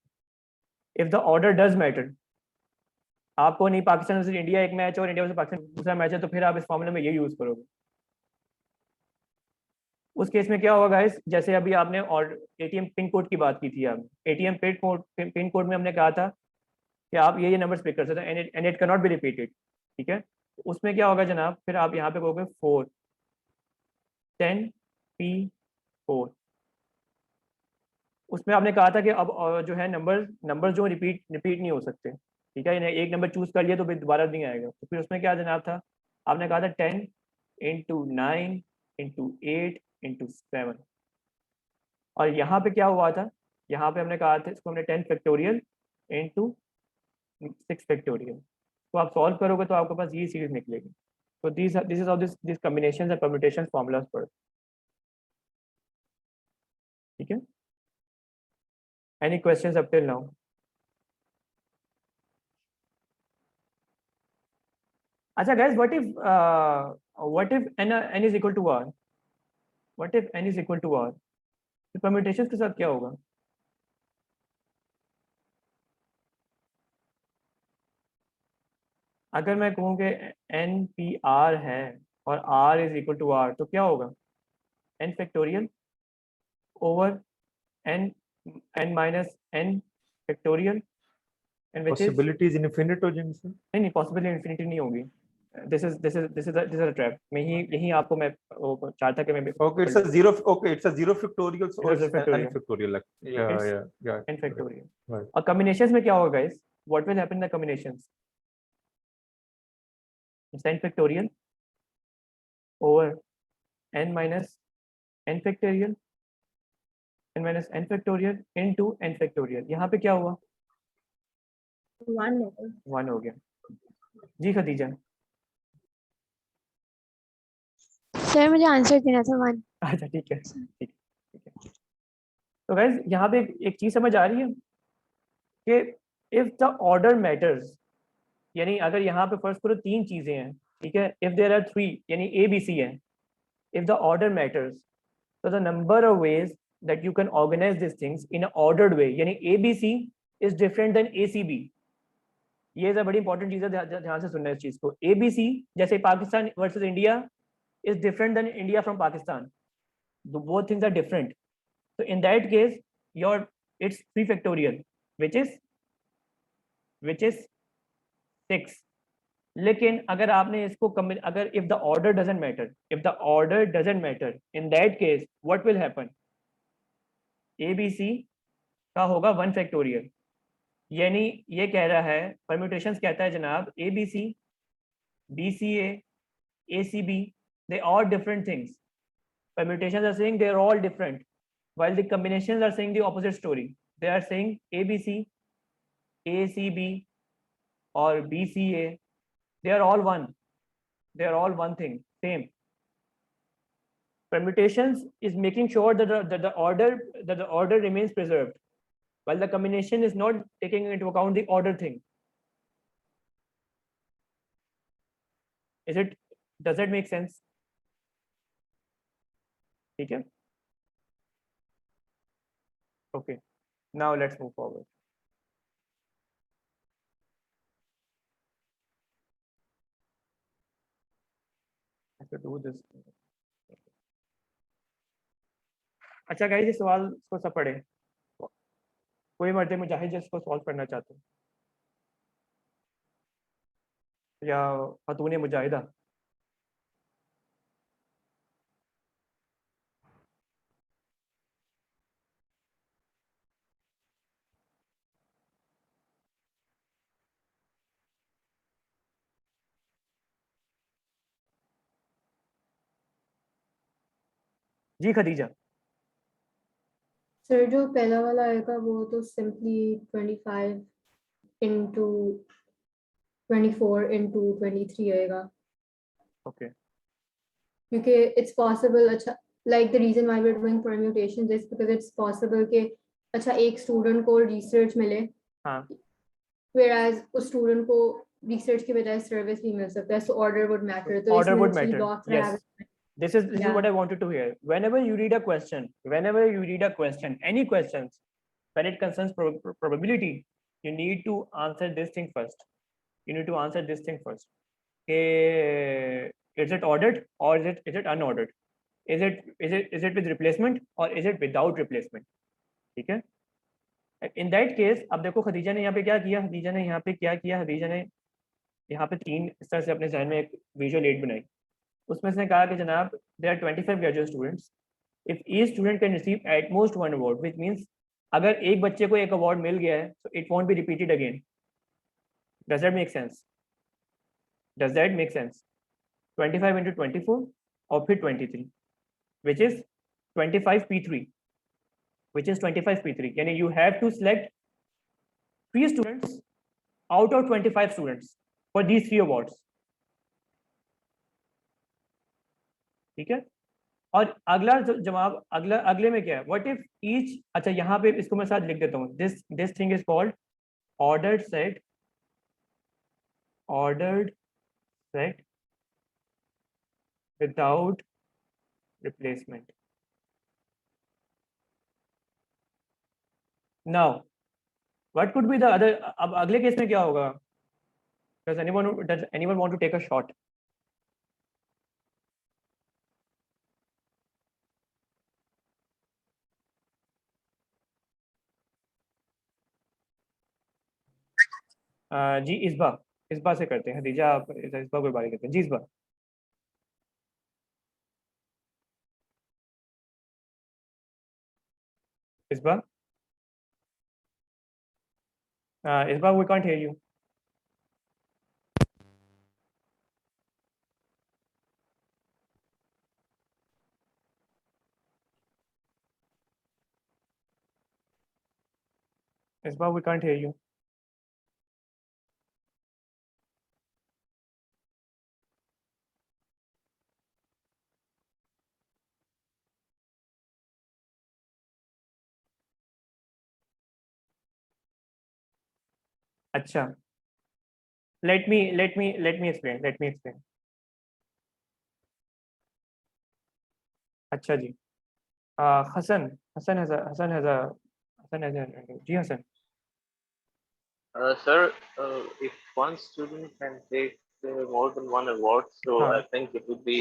If the order does matter, आपको नहीं पाकिस्तान वर्सेस इंडिया एक मैच और इंडिया वर्सेस पाकिस्तान दूसरा मैच है, तो फिर आप इस फॉर्मूले में यही यूज करोगे। उस केस में क्या होगा गाइस, जैसे अभी आपने और ATM पिन कोड की बात की थी, आपने ATM पिन कोड में हमने कहा था कि आप ये नंबर पिक कर सकते हैं, and it can not be repeated, ठीक है। उसमें क्या होगा जनाब, फिर आप यहाँ पे कहोगे 4 10P4। उसमें आपने कहा था कि अब जो है नंबर जो रिपीट नहीं हो सकते, ठीक है, एक नंबर चूज कर लिया तो फिर दोबारा नहीं आएगा। तो फिर उसमें क्या जनाब था, आपने कहा था 10 इंटू 9 इंटू 8 इंटू 7। और यहाँ पे क्या हुआ था, यहाँ पे हमने कहा था इसको हमने 10 फैक्टोरियल इंटू 6 फैक्टोरियल। तो आप सॉल्व करोगे तो आपके पास ये सीरीज निकलेगी। तो this is how this combinations and permutations formulas पर, ठीक है। Any questions up till now? अच्छा guys, what if n is equal to r, what if n is equal to r, तो परम्यूटेशंस के साथ क्या होगा? अगर मैं कहूँ कि NPR है और r is equal to r, तो क्या होगा? n factorial over n minus n factorial and which is possibilities infinite हो जाएंगी सर। नहीं पॉसिबल इन्फिनिटी नहीं होगी। This is a trap. मैं यही आपको मैं वो चाहता कि मैं okay it's a zero, okay it's a zero factorial It's a factorial. N factorial, या It's या n factorial. Right. और combinations में क्या होगा guys? What will happen in the combinations? It's n factorial over n minus n factorial, n minus n factorial into n factorial. यहाँ पे क्या हुआ? 1 1 हो गया। जी खदीजा। सर मुझे आंसर देना था 1। अच्छा ठीक है, ठीक है। तो गाइस यहाँ पे एक चीज समझ आ रही है कि इफ द ऑर्डर मैटर्स, यानी अगर यहाँ पे फर्स्ट करो 3 चीजें हैं, ठीक है, इफ देयर आर 3 यानी ए बी सी है, इफ द ऑर्डर मैटर्स तो the number of ways that you can organise this things in a ordered way, यानी A B C is different then A C B. ये बड़ी important चीज है, ध्यान से सुनना है इस चीज को। ए बी सी जैसे Pakistan versus India is different than India from Pakistan. Both things are different. So in that case, it's 3 factorial, which is 6. लेकिन अगर आपने इसको अगर if the order doesn't matter, in that case, what will happen? ABC का होगा 1 factorial. यानी ये कह रहा है, permutations कहता है जनाब ABC, BCA, ACB, they are different things. Permutations are saying they are all different, while the combinations are saying the opposite story. They are saying ABC, ACB, or BCA. They are all one. They are all one thing, same. Permutations is making sure that the order remains preserved, while the combination is not taking into account the order thing. Does that make sense? ठीक है, okay, now let's move forward. I have to do this. अच्छा guys, ये सवाल को सब पढ़े, कोई मर्द मुजाहिद जिसको सॉल्व करना चाहते हो, या खतून मुजाहिदा? जी खदीजा। सर जो पहला वाला आएगा वो तो सिंपली 25 into 24 into 23 आएगा। ओके, क्योंकि it's possible, अच्छा, like the reason why we're doing permutations is because it's possible कि अच्छा एक स्टूडेंट को रिसर्च मिले, हाँ, whereas उस स्टूडेंट को रिसर्च की बजाय सर्विस भी मिल सकता है, so order would matter. तो order इसमें would 3 matter. blocks Yes. have. This is Yeah. what I wanted to hear. Whenever you read a question, any questions, when it concerns probability, you need to answer this thing first. Is it ordered or is it unordered? Is it with replacement or is it without replacement? ठीक है? In that case, अब देखो खदीजा ने यहाँ पे क्या किया, खदीजा ने यहाँ पे 3 इस तरह से अपने जहन में एक विजुअल एड बनाई। उसमें से कहा कि जनाब there are 25 graduate students. If each student can receive at most 1 award, which means अगर एक बच्चे को एक अवार्ड मिल गया है, so it won't be repeated again. Does that make sense? 25 into 24 और फिर 23, which is 25 P3, यानी you have to select 3 students out of 25 students for these 3 awards. ठीक है, और अगला जवाब अगले में क्या है, व्हाट इफ ईच, अच्छा यहाँ पे इसको मैं साथ लिख देता हूँ, this thing is called ordered set without replacement. Now what could be the other, अब अगले केस में क्या होगा? Does anyone want to take a shot? जी इसबा से करते हैं। खदीजा आप इसबा को बारी करते हैं। जी इसबा। इसबा इसबा we can't hear you. इसबा we can't hear you. अच्छा, let me explain. अच्छा जी, हसन हसन हैज़ जी Hasan. Sir, if one student can take more than one award, so हाँ। I think it would be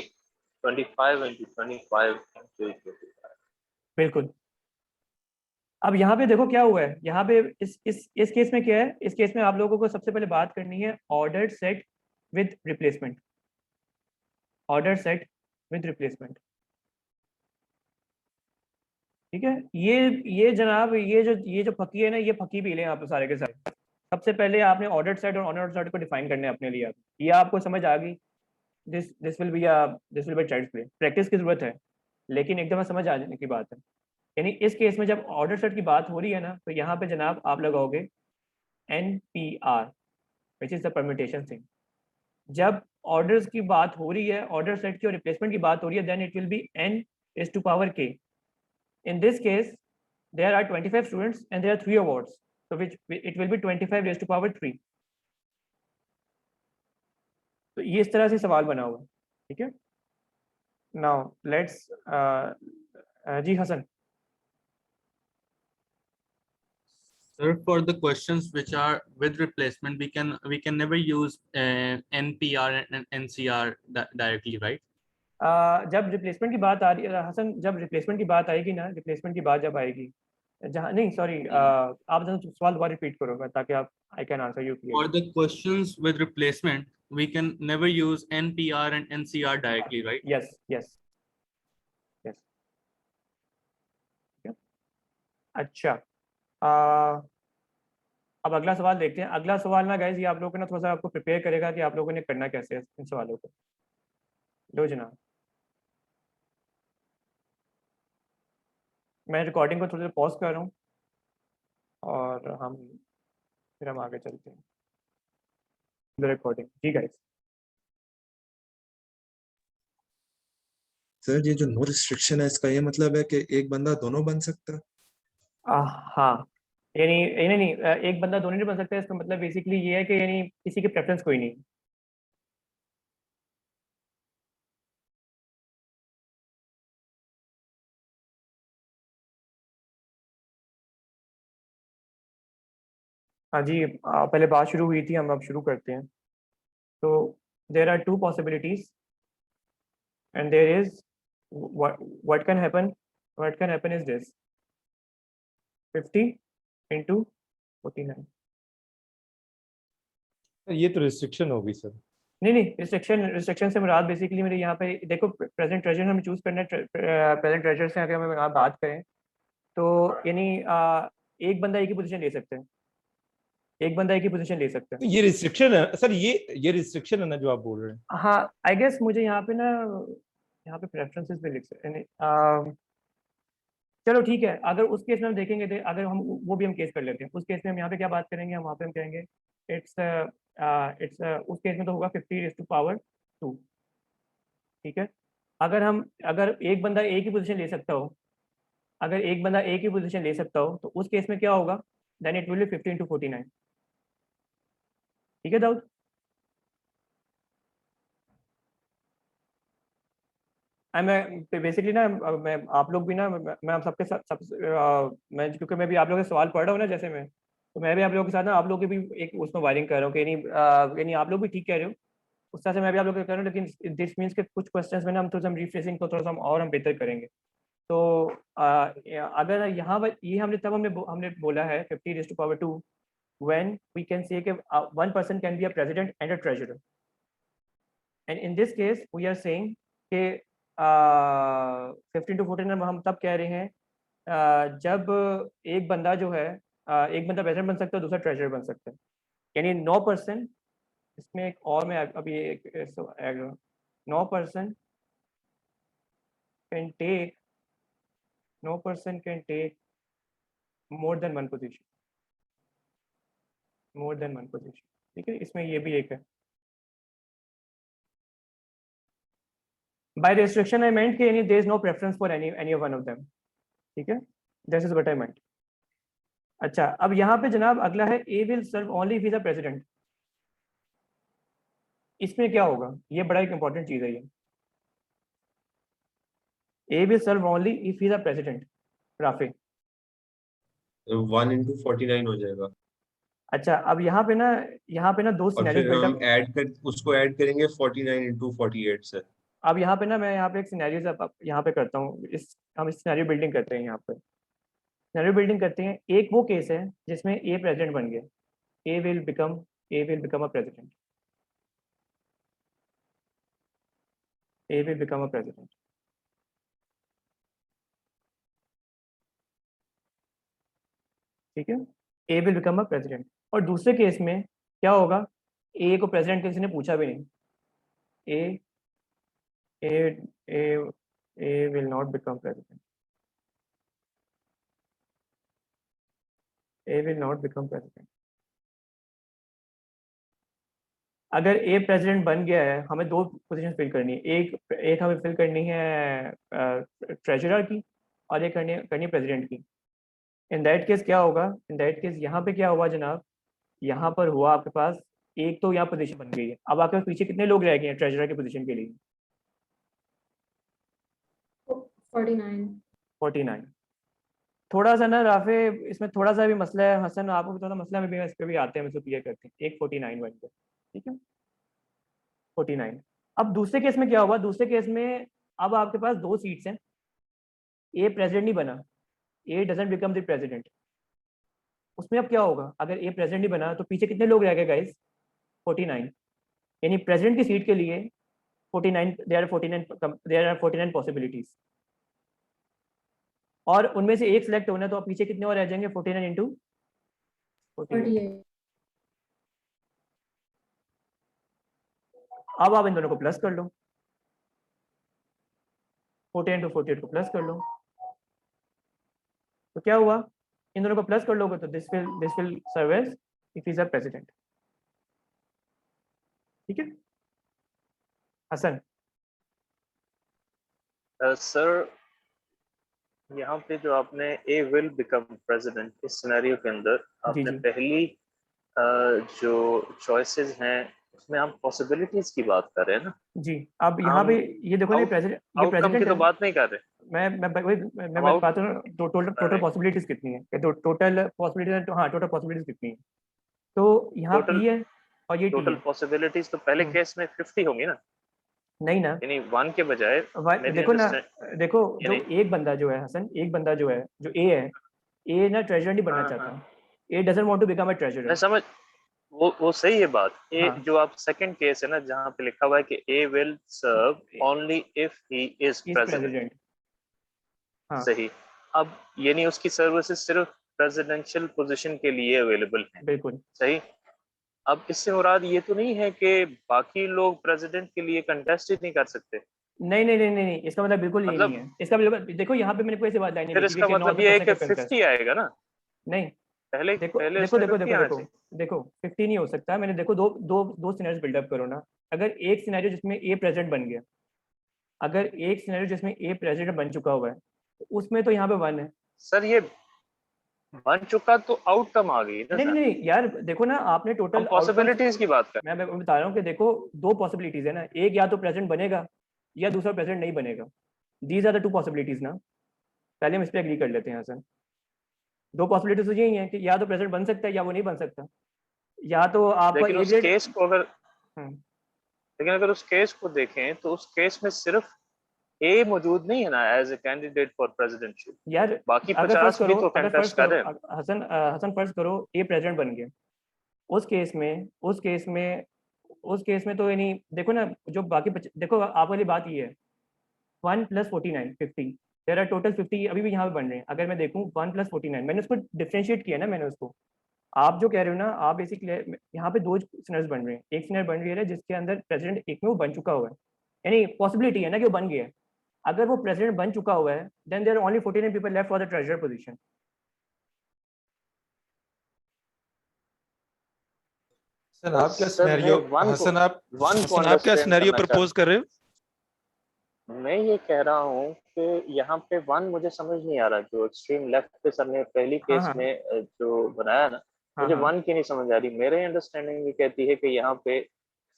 25 into 25 into 25. बिल्कुल। अब यहाँ पे देखो क्या हुआ है, यहाँ पे इस केस में क्या है, इस केस में आप लोगों को सबसे पहले बात करनी है ordered set with replacement. Order set with replacement, ठीक है। ये जनाब ये जो फकी है ना, ये फकी भी लें आप सारे के सारे। सबसे पहले आपने ऑर्डर्ड सेट और अनऑर्डर्ड सेट को डिफाइन करने अपने लिए। ये आपको समझ आ गई। This will be child's play. Practice की जरूरत है, लेकिन एक दफा समझ आ जाने की बात है। यानी इस केस में जब ऑर्डर सेट की बात हो रही है ना, तो यहाँ पे जनाब आप लगाओगे NPR, which is the permutation thing. जब ऑर्डर्स की बात हो रही है, ऑर्डर सेट की और रिप्लेसमेंट की बात हो रही है, then it will be N⁻k। In this case, there are 25 students and there are 3 awards, so which it will be 25⁻3। तो ये इस तरह से सवाल बना हुआ है, ठीक है। Now let's ji Hasan. Sir, for the questions which are with replacement, we can never use NPR and NCR directly, right? जब रिप्लेसमेंट की बात आ रही है हसन, जब रिप्लेसमेंट की बात आएगी ना, रिप्लेसमेंट की बात जब आएगी, जहाँ नहीं सॉरी, आप सवाल दोबारा रिपीट करोगे ताकि आप I can answer you For the questions with replacement, we can never use NPR and NCR directly, right? yes. अच्छा, अब अगला सवाल देखते हैं। अगला सवाल ना गाइस, ये आप लोगों को ना थोड़ा सा आपको प्रिपेयर करेगा कि आप लोगों ने करना कैसे है इन सवालों को। लो जनाब, मैं रिकॉर्डिंग को थोड़ी देर पॉज कर रहा हूँ और फिर हम आगे चलते हैं रिकॉर्डिंग। जी गाइस। सर ये जो नो रिस्ट्रिक्शन है, इसका ये मतलब है कि एक बंदा दोनों बन सकता है? हाँ, यानी नहीं, एक बंदा दोनों नहीं बन सकता है। इसका मतलब बेसिकली ये है कि यानी किसी की प्रेफरेंस कोई नहीं। हाँ जी, पहले बात शुरू हुई थी, हम अब शुरू करते हैं। तो there are 2 possibilities and there is what can happen is this 50 into 49। ये तो रिस्ट्रिक्शन होगी सर। नहीं, रिस्ट्रिक्शन से मुराद बेसिकली मेरे यहाँ पे देखो, प्रेजेंट ट्रेजर हमें चूज करना है। प्रेजेंट ट्रेजर से अगर हम यहाँ बात करें तो यानी एक बंदा एक ही पोजीशन ले सकते हैं, एक बंदा एक ही पोजीशन ले सकते हैं। ये रिस्ट्रिक्शन है सर, ये रिस्ट्रिक्शन है ना जो आप बोल रहे हैं। हाँ, आई गेस मुझे यहाँ पे ना, यहाँ पे प्रेफरेंसेस भी लिख सकते हैं। चलो ठीक है, अगर उस केस में हम देखेंगे, अगर हम वो भी हम केस कर लेते हैं। उस केस में हम यहाँ पे क्या बात करेंगे, हम वहाँ पे हम कहेंगे इट्स उस केस में तो होगा 50⁻²। ठीक है। अगर एक बंदा एक ही पोजीशन ले सकता हो, अगर एक बंदा एक ही पोजीशन ले सकता हो, तो उस केस में क्या होगा, then it will be 50 into 49। ठीक है दाऊद। मैं बेसिकली ना, मैं आप लोग भी ना, मैं आप सबके साथ मैं क्योंकि मैं भी आप लोगों से सवाल पढ़ रहा हूँ ना, जैसे मैं, तो मैं भी आप लोगों के साथ ना आप लोग की भी एक उसमें वायरिंग कर रहा हूँ कि यानी आप लोग भी ठीक कह रहे हो, उस तरह से मैं भी आप लोग कर रहा हूँ। लेकिन दिस मीन्स के कुछ क्वेश्चंस में ना हम थोड़ा सा रिफ्रेशिंग को थोड़ा सा हम बेहतर करेंगे। तो अगर यहाँ ये हमने तब हमने बोला है 50⁻² when we can say that one person can be a president and a treasurer. And in this case, we are saying कि 15 to 14 हम तब कह रहे हैं जब एक बंदा जो है एक बंदा प्रेसिडेंट बन सकता है, दूसरा ट्रेजरर बन सकता है. यानी 9%, इसमें एक और मैं अभी एक add 9% can take 9% can take more than one position. More than one position. ठीक है, इसमें ये भी एक है. By restriction I meant कि there is no preference for any one of them. ठीक है, this is what I meant. अच्छा, अब यहाँ पे जनाब अगला है A will serve only if he is a president. इसमें क्या होगा? ये बड़ा एक इंपॉर्टेंट चीज है ये. A will serve only if he is a president. Rafe 1 into 49 हो जाएगा. अच्छा, अब यहाँ पे ना दो और सिनेरियोस फिर हम उसको ऐड करेंगे 49 into 48 से. अब यहाँ पे ना मैं यहाँ पे एक सिनेरियो यहाँ पे करता हूँ. हम इस सिनेरियो बिल्डिंग करते हैं. यहाँ पे सिनेरियो बिल्डिंग करते हैं. एक वो केस है जिसमें ए प्रेसिडेंट बन गया. A will become a president. A will become a president. ठीक है, A will become a president. और दूसरे केस में क्या होगा? ए को प्रेसिडेंट किसी ने पूछा भी नहीं. A will not become president. A will not become president. अगर ए प्रेसिडेंट बन गया है, हमें दो पोजीशन फिल करनी है. एक हमें फिल करनी है ट्रेजरर की, और एक करनी प्रेसिडेंट की. इन दैट केस क्या होगा? इन दैट केस यहाँ पे क्या हुआ जनाब? यहाँ पर हुआ आपके पास एक तो यहाँ पोजीशन बन गई है. अब आपके पास पीछे कितने लोग रह गए हैं ट्रेजरर की पोजीशन के लिए? 49. थोड़ा सा ना राफे इसमें थोड़ा सा भी मसला है. हसन आपको भी थोड़ा मसला में भी इस पे भी आते हैं, इसको क्लियर करते हैं. एक 49 बन गया. ठीक है, 49. अब दूसरे केस में क्या हुआ? दूसरे केस में अब आपके पास दो सीट्स हैं. ए प्रेसिडेंट नहीं बना, ए डजंट बिकम द प्रेसिडेंट. उसमें अब क्या होगा? अगर ए प्रेसिडेंट नहीं बना तो पीछे कितने लोग रह गए गाइस? 49. यानी प्रेसिडेंट की सीट के लिए 49 देयर आर 49 पॉसिबिलिटीज, और उनमें से एक सिलेक्ट होना है. तो अब पीछे कितने और रह जाएंगे? 49 into 48. अब आप इन दोनों को प्लस कर लो. 49 into 48 को प्लस कर लो. तो क्या हुआ? इन दोनों को प्लस कर लोगे तो this will serve as if is a president. ठीक है हसन? सर यहाँ पे जो आपने ए विल बिकम प्रेसिडेंट इस सिनेरियो के अंदर आपने पहली जो चॉइसेस हैं उसमें हम पॉसिबिलिटीज की बात कर रहे हैं ना जी. अब यहाँ पे ये देखो ना प्रेसिडेंट की तो बात नहीं कर रहे. मैं बात कर रहा हूँ टोटल पॉसिबिलिटीज कितनी है. तो टोटल पॉसिबिलिटीज, हाँ टोटल पॉसिबिलिटीज कितनी है? तो यहाँ पी है और ये टोटल पॉसिबिलिटीज तो पहले केस में 50 होंगी ना? नहीं ना, यानी 1 के बजाय देखो ना, देखो जो एक बंदा जो है हसन, एक बंदा जो है जो ए है, ए ना ट्रेजरर नहीं बनना चाहता. A doesn't want to become a treasurer. मैं समझ, वो सही है बात. ए जो आप सेकंड केस है ना जहाँ पे लिखा हुआ है कि A will serve only if he is president. सही. अब यानी उसकी सर्विसेज सिर्फ प्रेसिडेंशियल पोजीशन के लिए अवेलेबल हैं. बिल्कुल सही. अब इससे मुराद ये तो नहीं है कि बाकी लोग प्रेसिडेंट के लिए कंटेस्ट ही नहीं कर सकते. नहीं, इसका मतलब बिल्कुल ये नहीं है. इसका मतलब देखो यहाँ पे मैंने कोई ऐसी बात नहीं है. इसका मतलब ये है कि 50 आएगा ना? नहीं, पहले देखो 50 नहीं हो सकता. मैंने देखो दो सिनेरियोस बिल्डअप करो ना. अगर एक सिनेरियो जिसमें ए प्रेसिडेंट बन गया, अगर एक सिनेरियो जिसमें ए प्रेसिडेंट बन चुका हुआ है, तो उसमें तो यहाँ पे 1 है. सर ये बन चुका तो आउटकम आ गई ना? नहीं यार देखो ना, आपने टोटल पॉसिबिलिटीज की बात कर. मैं बता रहा हूँ कि देखो दो पॉसिबिलिटीज है ना. एक या तो प्रेसिडेंट बनेगा या दूसरा प्रेसिडेंट नहीं बनेगा. दीज आर द 2 पॉसिबिलिटीज ना. पहले हम इस पे एग्री कर लेते हैं सर. दो पॉसिबिलिटीज तो यही है कि या तो प्रेसिडेंट बन सकता है या वो नहीं बन सकता. या तो आप लेकिन उस केस को देखें तो उस केस में सिर्फ ए मौजूद नहीं है ना as a candidate for presidentship. यार बाकी 50 भी तो कंटेस्ट कर रहे हैं. हसन फर्ज करो ए प्रेसिडेंट बन गया, उस केस में तो यानी देखो ना, जो बाकी देखो आप वाली बात ये है 1 + 49 50, देयर आर टोटल 50 अभी भी यहाँ पे बन रहे हैं। अगर मैं देखूँ 1 + 49, मैंने उसको डिफरेंशिएट किया ना, मैंने उसको, आप जो कह रहे हो ना, आप बेसिकली यहाँ पे 2 सिनेरियोस बन रहे हैं। एक सिनेरियो बन रही है जिसके अंदर प्रेसिडेंट एक में वो बन चुका हुआ है, यानी पॉसिबिलिटी है ना कि वो बन गया है। अगर वो प्रेसिडेंट बन चुका हुआ है then there are only 49 people left for the treasurer position. Hasan आप क्या सर मैं सिनेरियो वन हसन आप को हसन आप क्या अंडरस्टैंड सिनेरियो करना प्रपोज कर रहे हो? मैं ये कह रहा हूँ कि यहाँ पे वन मुझे समझ नहीं आ रहा, जो एक्सट्रीम लेफ्ट पे सर ने पहली हाँ केस हाँ में जो बनाया ना, हाँ मुझे हाँ वन की नहीं समझ आ रही। मेरे अंडरस्टैंडिंग ये कहती है कि यहाँ पे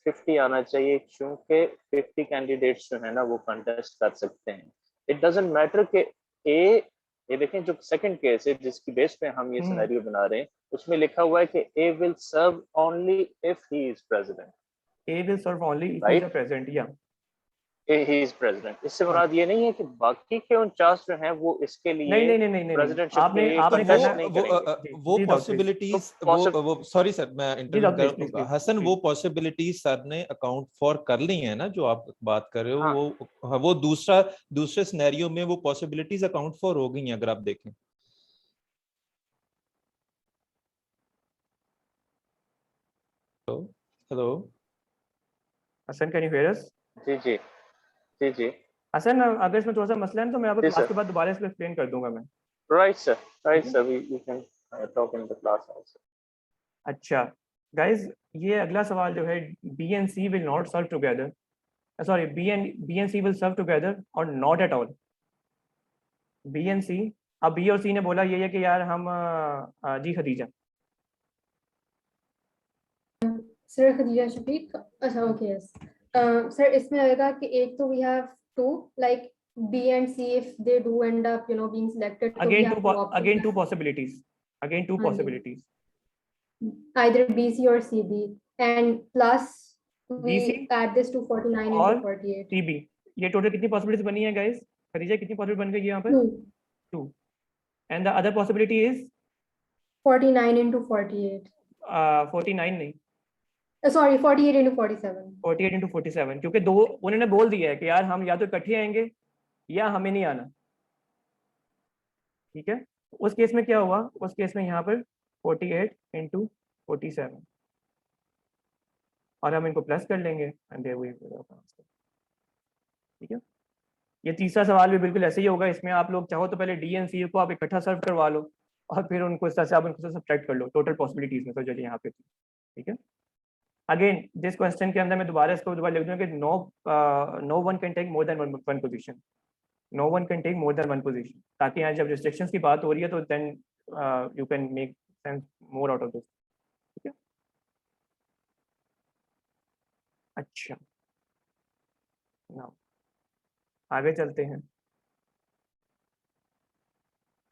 50 आना चाहिए, क्योंकि 50 कैंडिडेट्स जो है ना वो कंटेस्ट कर सकते हैं। इट डजेंट मैटर कि ए, ये देखें जो सेकंड केस है जिसकी बेस पे हम ये सिनेरियो बना रहे हैं, उसमें लिखा हुआ है कि A will serve only if he is president, A will serve only if he is right? President, या ही इज प्रेसिडेंट। इससे मुराद ये नहीं है कि बाकी के 49 जो हैं वो इसके नहीं लिए नहीं नहीं नहीं नहीं नहीं, प्रेसिडेंटशिप के आपने लिए आपने वो करना कंटेस्ट नहीं वो करेंगे। वो जी डॉक्टर प्लीज, पॉसिबिलिटीज तो वो सॉरी सर मैं जी इंटरव्यू डॉक्टर कर प्लीज प्लीज हसन, प्लीज। वो पॉसिबिलिटीज सर ने अकाउंट फॉर कर ली है ना, जो आप बात कर रहे हो हाँ वो, हाँ, वो दूसरे सिनेरियो में वो पॉसिबिलिटीज अकाउंट फॉर हो गई हैं अगर आप देखें। Hello Hasan can you hear us? जी जी जी जी हसन अगर इसमें थोड़ा सा मसला है तो मैं आपको जी क्लास सर, के बाद दोबारा इसको एक्सप्लेन कर दूंगा मैं। राइट सर, ठीक राइट है, sir, we can talk in the class also. अच्छा गाइज, ये अगला सवाल जो है, B and C will not serve together, sorry B and C will serve together और not at all. B and C, अब बी और सी ने बोला ये है कि यार हम जी खदीजा, सर खदीजा शफीक, अच्छा ओके यस सर, इसमें आएगा कि एक तो we have two, like B and C, if they do end up being selected, so we have two options. Again two possibilities, हाँ जी, either B, C or C, D, and plus B C we add this to 49 और into 48. C B, ये total कितनी possibilities बनी है guys? Khadija कितनी possibility बन गई यहाँ पर? 2. 2, and the other possibility is 49 into 48. 49 नहीं, Sorry, 48 into 47. 48 into 47, क्योंकि दो उन्होंने बोल दिया है कि यार हम या तो इकट्ठे आएंगे या हमें नहीं आना। ठीक है, उस केस में क्या हुआ, उस केस में यहाँ पर 48 into 47 और हम इनको प्लस कर लेंगे एंड देयर वी गो। ठीक है, ये तीसरा सवाल भी बिल्कुल ऐसे ही होगा। इसमें आप लोग चाहो तो पहले डी एंड सी को आप इकट्ठा सर्व करवा लो और फिर उनको इस तरह से आप उनको सब्ट्रैक्ट कर लो टोटल पॉसिबिलिटीज में, तो चलिए यहाँ पे। ठीक है, अगेन दिस क्वेश्चन के अंदर मैं दोबारा इसको दोबारा लिख दूंगा कि no one can take more than one position, no one can take more than one position, ताकि यहाँ जब रिस्ट्रिक्शंस की बात हो रही है तो then you can make sense more out of this. ठीक है, अच्छा नाउ आगे चलते हैं।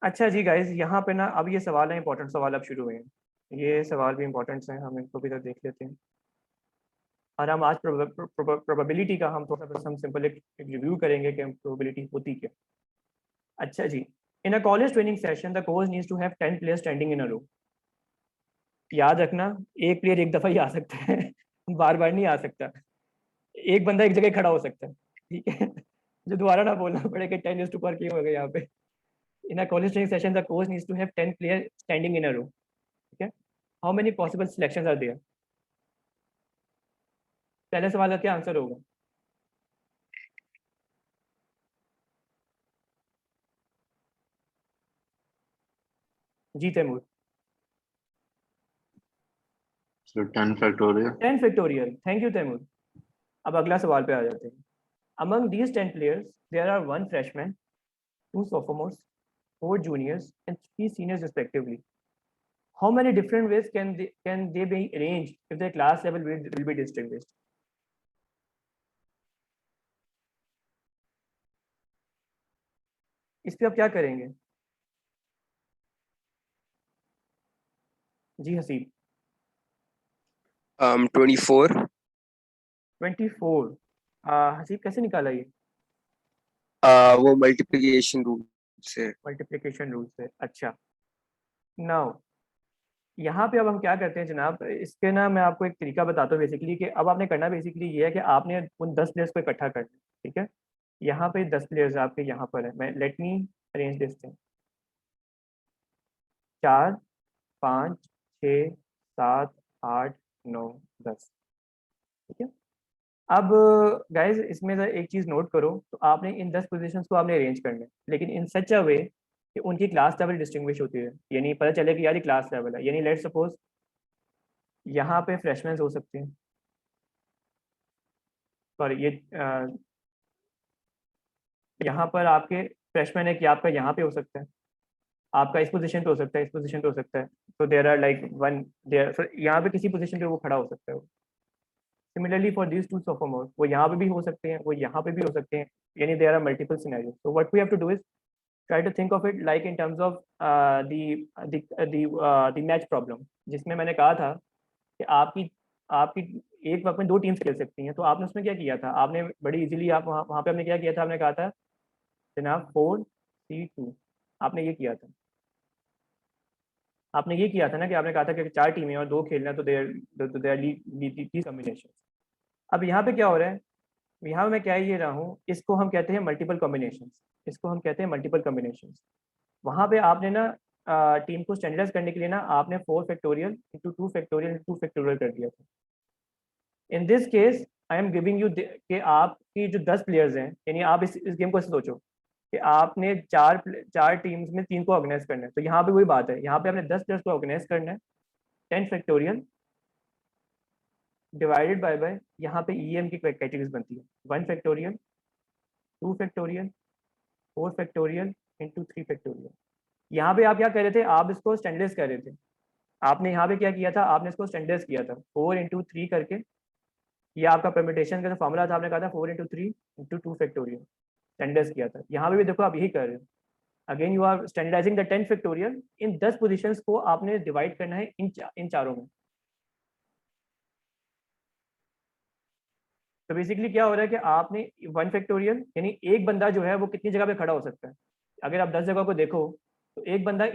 अच्छा जी गाइज, यहाँ पे ना अब ये सवाल है, इंपॉर्टेंट सवाल अब शुरू हुए हैं। ये सवाल भी इंपॉर्टेंट्स हैं, हम इनको भी तो देख लेते हैं। और हम आज प्रोबेबिलिटी का हम थोड़ा सा हम सिंपल एक रिव्यू करेंगे कि प्रोबेबिलिटी होती क्या। अच्छा जी, in a college training session the coach needs to have 10 players standing in a row. याद रखना, एक प्लेयर एक दफा ही आ सकता है बार बार नहीं आ सकता, एक बंदा एक जगह खड़ा हो सकता है। ठीक है जो दोबारा ना बोलना पड़े कि 10 टू पर क्यों हो गया यहाँ पे। In a college training session the coach needs to have 10 player standing in a row. ठीक है, how many possible selections are there? पहले सवाल का क्या आंसर होगा? जी Taimur. So 10 factorial. 10 factorial, thank you Taimur. अब अगला सवाल पे आ जाते हैं। Among these 10 players, there are 1 freshman, 2 sophomores, 4 juniors, and 3 seniors respectively. How many different ways can they be arranged if their class level will be distinguished? इस पे आप क्या करेंगे? जी हसीब। 24. 24, हसीब कैसे निकाला ये? वो मल्टीप्लिकेशन रूल से। मल्टीप्लिकेशन रूल से, अच्छा। नाउ यहाँ पे अब हम क्या करते हैं जनाब, इसके ना मैं आपको एक तरीका बताता हूँ बेसिकली, कि अब आपने करना बेसिकली ये है कि आपने उन 10 प्लेयर्स को इकट्ठा करना है, ठीक है। यहाँ पे 10 प्लेयर्स आपके यहाँ पर है, मैं let me arrange this thing. 4 5 6 7 8 9 10, ठीक है। अब गाइज इसमें से एक चीज़ नोट करो, तो आपने इन 10 पोजीशंस को आपने अरेंज करना है, लेकिन इन सच अ वे कि उनकी क्लास लेवल डिस्टिंग्विश होती है, यानी पता चले कि यार ये क्लास लेवल है। यानी लेट सपोज यहाँ पे फ्रेशमैन हो सकते हैं, सॉरी ये यहाँ पर आपके फ्रेशमैन है कि आपका यहाँ पे हो सकता है, आपका इस पोजीशन पे हो सकता है, इस पोजीशन पे हो सकता है। तो there are like one there, यहाँ पे किसी पोजीशन पे वो खड़ा हो सकता है। सिमिलरली फॉर दीज टू सोफोमोर, वो यहाँ पे भी हो सकते हैं, वो यहाँ पे भी हो सकते हैं, यानी there are multiple scenario. So what we have to do is try to think of it like in terms of the match problem, जिसमें मैंने कहा था कि आपकी आपकी एक वक्त में 2 टीम्स खेल सकती हैं। तो आपने उसमें क्या किया था, आपने बड़ी इजीली आप वहाँ पे आपने क्या किया था, आपने कहा था जनाब 4-3-2, आपने ये किया था। आपने ये किया था ना कि आपने कहा था कि 4 टीमें और 2 खेलना, तो देयर लीग कॉम्बिनेशन। अब यहाँ पे क्या हो रहा है, यहाँ मैं क्या ये रहा हूँ, इसको हम कहते हैं मल्टीपल कॉम्बिनेशन, इसको हम कहते हैं मल्टीपल कॉम्बिनेशन। वहाँ पे आपने ना टीम को स्टैंडर्डाइज करने के लिए ना आपने 4 factorial into 2 factorial into 2 factorial कर दिया था। इन this case I am giving you कि आपकी जो 10 प्लेयर्स हैं, यानी आप इस गेम को ऐसे सोचो कि आपने 4 टीम्स में 3 को ऑर्गेनाइज करना है। तो यहाँ पे वही बात है, यहाँ पे आपने 10 प्लेयर्स को ऑर्गेनाइज करना है, 10 फैक्टोरियल डिवाइडेड बाय यहाँ पे EM की कैटेगरीज बनती है, 1 factorial 2 factorial 4 factorial into 3 factorial. यहाँ पे आप क्या कर रहे थे, आप इसको स्टैंडर्डाइज कर रहे थे। आपने यहाँ पे क्या किया था, आपने इसको स्टैंडर्डाइज किया था 4 इंटू 3 करके। ये आपका परमिटेशन का जो फॉर्मूला था, आपने कहा था 4 इंटू 3 इंटू 2 फैक्टोरियल, स्टैंडर्डाइज किया था। यहाँ पे भी देखो आप यही कर रहे हो, again you are standardising the 10 factorial. इन 10 पोजीशंस को आपने डिवाइड करना है इन चारों में। तो बेसिकली क्या हो रहा है कि आपने 1 फैक्टोरियल, यानी एक बंदा जो है वो कितनी जगह पे खड़ा हो सकता है। अगर आप 10 जगह को देखो तो एक बंदा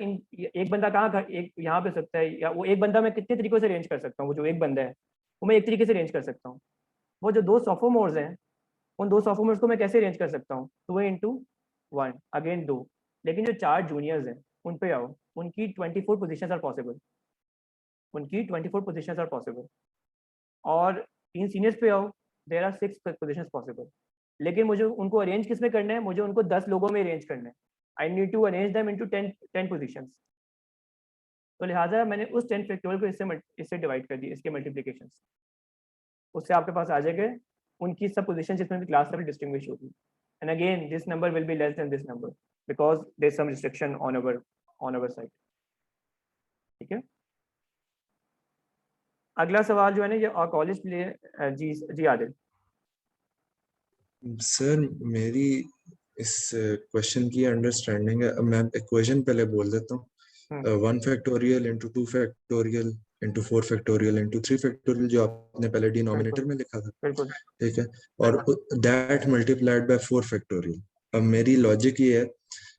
कहाँ एक यहाँ पे सकता है, या वो एक बंदा मैं कितने तरीकों से अरेंज कर सकता हूँ। वो जो एक बंदा है वो मैं एक तरीके से अरेंज कर सकता हूँ। वो जो 2 सोफोमोर्स हैं, उन 2 सोफोमोर्स को मैं कैसे अरेंज कर सकता हूँ, 2 इंटू 1 अगेन 2। लेकिन जो 4 जूनियर्स हैं उन पे आओ, उनकी 24 पोजीशंस आर पॉसिबल, उनकी 24 पोजीशंस आर पॉसिबल। और 3 सीनियर्स पे आओ, देयर आर 6 पोजीशंस पॉसिबल। लेकिन मुझे उनको अरेंज किस में करना है, मुझे उनको 10 लोगों में अरेंज करना है। I need to arrange them into 10 positions. तो लिहाजा मैंने उस 10 फैक्टोरियल को इससे डिवाइड कर दिया, इसके मल्टीप्लिकेशन। उससे आपके पास आ जाएगा उनकी सब पोजीशन जिसमें भी क्लास लेवल डिस्टिंग्विश होगी। And again this number will be less than this number because there is some restriction on our side, ठीक है। अगला सवाल जो है ना ये कॉलेज प्ले जी जी आदिल। सर मेरी इस क्वेश्चन की अंडरस्टैंडिंग है, मैं इक्वेशन पहले बोल देता हूँ। 1 factorial into 2 factorial into 4 factorial into 3 factorial जो आपने पहले डिनोमिनेटर में लिखा था, ठीक है, और दैट मल्टीप्लाइड बाय 4 फैक्टोरियल। अब मेरी लॉजिक ये है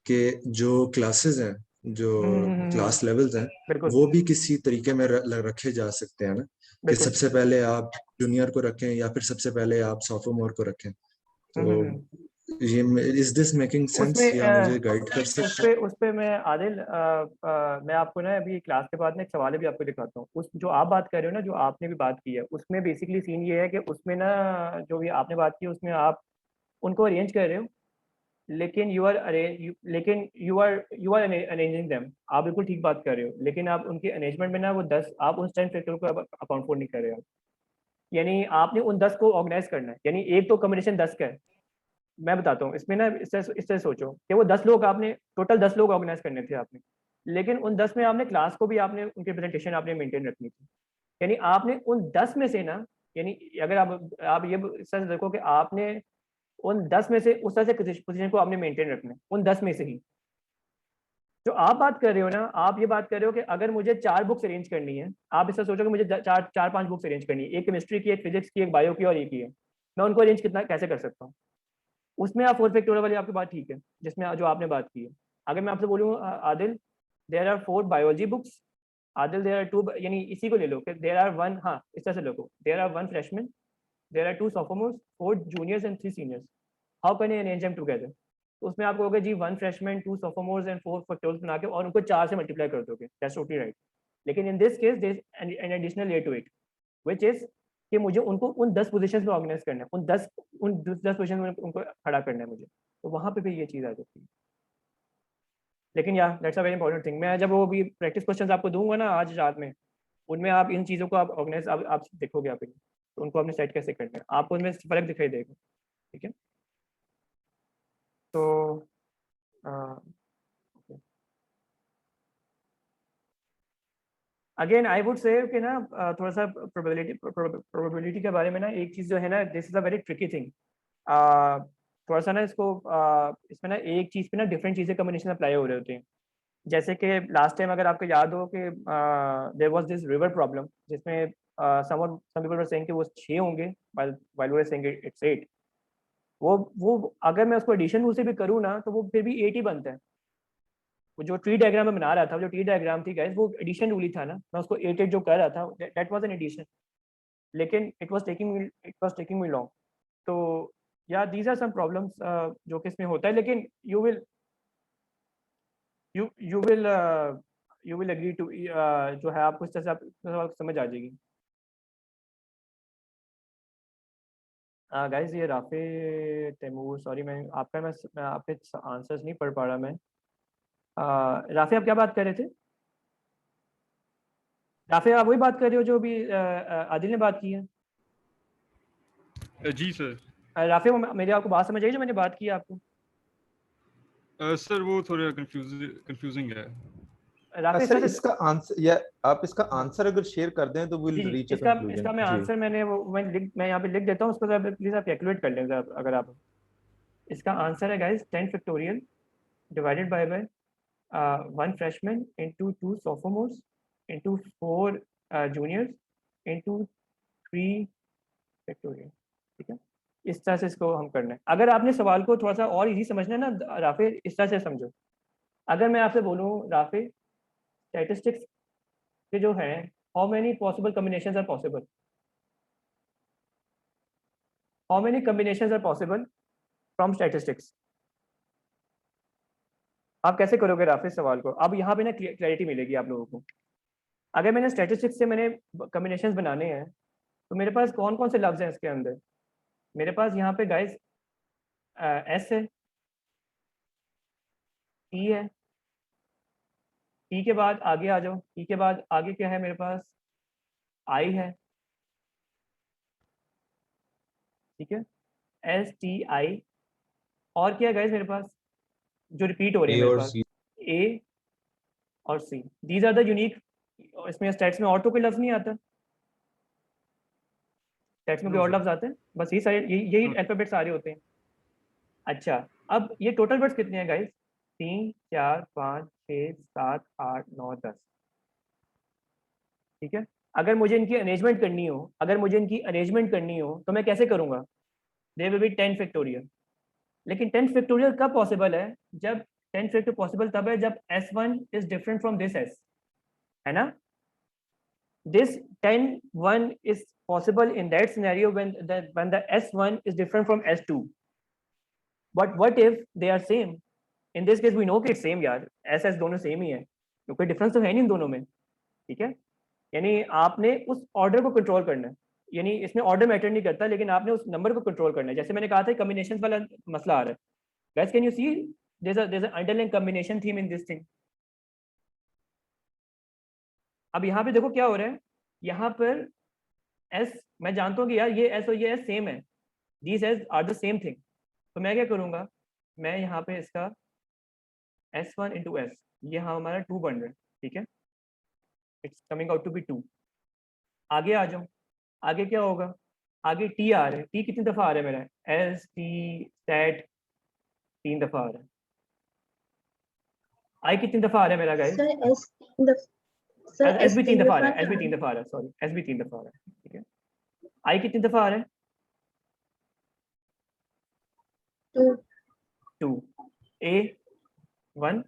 कि जो क्लासेस हैं, जो क्लास लेवल्स हैं, वो भी किसी तरीके में रखे जा सकते हैं ना, कि सबसे पहले आप जूनियर को रखें या फिर सबसे पहले आप सोफोमोर को रखें। तो ये इज दिस मेकिंग सेंस, या मुझे गाइड कर सकते हैं? उस पे मैं आदिल मैं आपको ना अभी क्लास के बाद ना एक सवाल भी आपको दिखाता हूँ। उस जो आप बात कर रहे हो ना, जो आपने भी बात की है, उसमें बेसिकली सीन ये है कि उसमें ना जो भी आपने बात की उसमें आप उनको अरेंज कर रहे हो, लेकिन यू आर अरेंजिंग देम। आप बिल्कुल ठीक बात कर रहे हो, लेकिन आप उनके अरेंजमेंट में ना वो 10 आप उन 10 फैक्टर को अकाउंट फॉर नहीं कर रहे हो। यानी आपने उन 10 को ऑर्गेनाइज करना है, यानी एक तो कॉम्बिनेशन 10 का है। मैं बताता हूँ इसमें ना, इस तरह सोचो कि वो 10 लोग आपने टोटल 10 लोग ऑर्गेनाइज करने थे आपने, लेकिन उन 10 में आपने क्लास को भी आपने उनकी प्रेजेंटेशन आपने मेंटेन रखनी थी। यानी आपने उन 10 में से ना, यानी अगर आप ये इस तरह से देखो कि आपने उन 10 में से उस तरह से पोजीशन को आपने मेंटेन रखना है, उन 10 में से ही। जो आप बात कर रहे हो ना, आप ये बात कर रहे हो कि अगर मुझे 4 बुक्स अरेंज करनी है, आप इससे सोचो कि मुझे 4-5 बुक्स अरेंज करनी है, एक केमिस्ट्री की, एक फिजिक्स की, एक बायो की और एक ही है। मैं उनको अरेंज कैसे कर सकता हूँ? उसमें आप 4 फैक्टोरियल वाली आपकी बात ठीक है, जिसमें जो आपने बात की है। अगर मैं आपसे बोलूँ Adil, there are 4 biology books Adil there are two, यानी इसी को ले लो कि देयर आर वन, हाँ इस तरह से लोगो, there are one freshman, there are 2 sophomores, 4 juniors and 3 seniors, how can you arrange them together? तो उसमें आप कहोगे जी 1 freshman, 2 sophomores and 4 factorials बना के और उनको 4 से मल्टीप्लाई कर दोगे, दैट्स टोटली राइट। लेकिन in this case there is an additional layer to it which is कि मुझे उनको उन 10 पोजीशंस में ऑर्गेनाइज करना है, उन 10 पोजीशन में उनको खड़ा करना है मुझे, तो वहां पे भी ये चीज़ आ जाती है। लेकिन यार that's a very important thing, मैं जब वो भी प्रैक्टिस क्वेश्चंस आपको दूंगा ना आज रात में, उनमें आप इन चीज़ों को आप ऑर्गेनाइज आप देखोगे, आप तो उनको आपने सेट कैसे करना है, आपको उनमें फर्क दिखाई देगा। ठीक है, तो अगेन आई वुड से कि ना थोड़ा सा प्रोबेबिलिटी के बारे में ना एक चीज़ जो है ना, this is a very tricky thing. थोड़ा सा ना इसको इसमें ना एक चीज़ पे ना डिफरेंट चीज़ें कम्बिनेशन अप्लाई हो रहे होते हैं। जैसे कि लास्ट टाइम अगर आपको याद हो कि there was this river problem जिसमें सम पीपल वर सेइंग कि वो 6 होंगे while we were saying it's 8। वो अगर मैं उसको एडिशन रूल से भी करूँ ना तो वो फिर भी 8 ही बनता है। वो जो ट्री डायग्राम में बना रहा था, जो ट्री डायग्राम थी गाइस, वो एडिशन रूल ही था ना, मैं उसको 8 जो कर रहा था दैट वाज एन एडिशन, लेकिन it was taking me long. तो या दीज आर सम प्रॉब्लम्स जो कि इसमें होता है, लेकिन यू विल एग्री टू जो है आपको इस तरह से आप समझ आ जाएगी। गाइस ये राफे तैमूर, सॉरी मैं आपके आंसर्स नहीं पढ़ पा रहा मैं। राफे आप क्या बात कर रहे थे? राफे आप वही बात कर रहे हो जो अभी आदिल ने बात की है? जी सर। राफे मेरी आपको बात समझ आई जो मैंने बात की आपको? सर वो थोड़ा कंफ्यूजिंग है। राफे सर इसका आंसर या आप इसका आंसर अगर शेयर कर दें तो विल रीच अ कंक्लूजन। इसका मैं आंसर मैंने वो मैं यहाँ पे लिख देता हूँ, उसको प्लीज आप कैलकुलेट कर लेंगे अगर आप। इसका आंसर है guys 10 factorial divided by 1 freshman into 2 sophomores into 4 juniors into 3 factorial. ठीक है, इस तरह से इसको हम करना है। अगर आपने सवाल को थोड़ा सा और इजी समझना है ना राफे, इस तरह से समझो। अगर मैं आपसे बोलूँ राफे स्टैटिस्टिक्स के जो है how many possible combinations are possible, how many combinations are possible from statistics, आप कैसे करोगे राफे सवाल को? अब यहाँ पे ना क्लैरिटी मिलेगी आप लोगों को। अगर मैंने स्टैटिस्टिक्स से मैंने कॉम्बिनेशंस बनाने हैं तो मेरे पास कौन कौन से लफ्ज हैं इसके अंदर? मेरे पास यहाँ पे गाइस एस है, टी है, टी के बाद आगे आ जाओ, टी के बाद आगे क्या है मेरे पास? आई है। ठीक है, एस टी आई, और क्या है गाइस मेरे पास जो रिपीट हो रही है मेरे पास? ए और सी, दीज आर द यूनिक। इसमें स्टैट्स में और तो कोई लफ्ज नहीं आता, स्टैट्स में कोई और लफ्ज आते हैं? बस ये सारे यही अल्फाबेट सारे होते हैं। अच्छा, अब ये टोटल वर्ड्स कितने हैं गाइस? 3 4 5 6 7 8 9 10। ठीक है, अगर मुझे इनकी अरेंजमेंट करनी हो तो मैं कैसे करूंगा? There will be 10 factorial. लेकिन 10 फैक्टोरियल कब पॉसिबल है? जब 10 फैक्टोरियल पॉसिबल तब है जब S1 is different from this S, है ना? This 10 1 is possible in that scenario when the S1 is different from S2. But what if they are same? In this case we know कि it's same यार, S दोनों same ही है, तो कोई difference तो है नहीं इन दोनों में। ठीक है, यानी आपने उस ऑर्डर को कंट्रोल करना है, यानी इसमें ऑर्डर मैटर नहीं करता, लेकिन आपने उस नंबर को कंट्रोल करना है। जैसे मैंने कहा था कॉम्बिनेशन वाला मसला आ रहा है। Guys can you see there is a underline combination theme in this thing. अब यहाँ पे देखो क्या हो रहा है, यहाँ पर S मैं जानता हूँ कि यार ये S और ये S सेम है, these S R the same thing. तो मैं क्या करूँगा, मैं यहाँ पे इसका S1 into S, ये हमारा 2 बन रहा है। ठीक है, it's coming out to be 2। आगे आ जाओ, आगे क्या होगा? आगे T आ रहा है। T कितनी दफ़ा आ रहा है मेरा? S T स्टैट 3 दफ़ा आ रहा है। I कितनी दफ़ा आ रहा है मेरा गाइस? S भी 3 दफ़ा आ रहा है, S भी 3 दफ़ा आ रहा है, सॉरी S भी 3 दफ़ा आ रहा है। ठीक है, I कितनी दफ़ा आ रहा है? 2। A 1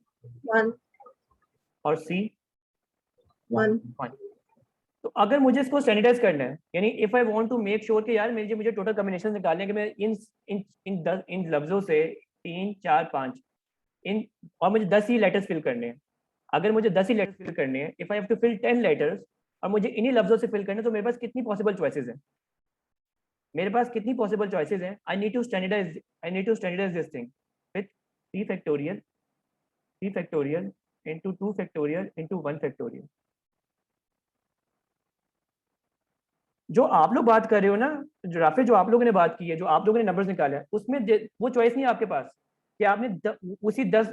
और C 1. तो अगर मुझे इसको स्टैंडर्डाइज करना है, यानी if I want to make sure कि यार मुझे टोटल कॉम्बिनेशन निकालने कि मैं इन लफ्जों से 3 4 5 इन और मुझे 10 ही लेटर्स फिल करने हैं। अगर मुझे 10 ही लेटर्स फिल करने हैं, if I have to fill 10 letters और मुझे इन्हीं लफ्जों से फिल करने हैं, तो मेरे पास कितनी पॉसिबल चॉइसेस हैं? मेरे पास कितनी पॉसिबल चॉइसेस हैं? I need to standardise this thing with 3 factorial into 2 factorial into 1 factorial. जो आप लोग बात कर रहे हो ना, जो राफे जो आप लोगों ने बात की है, जो आप लोगों ने नंबर्स निकाले हैं, उसमें वो चॉइस नहीं है आपके पास कि आपने उसी 10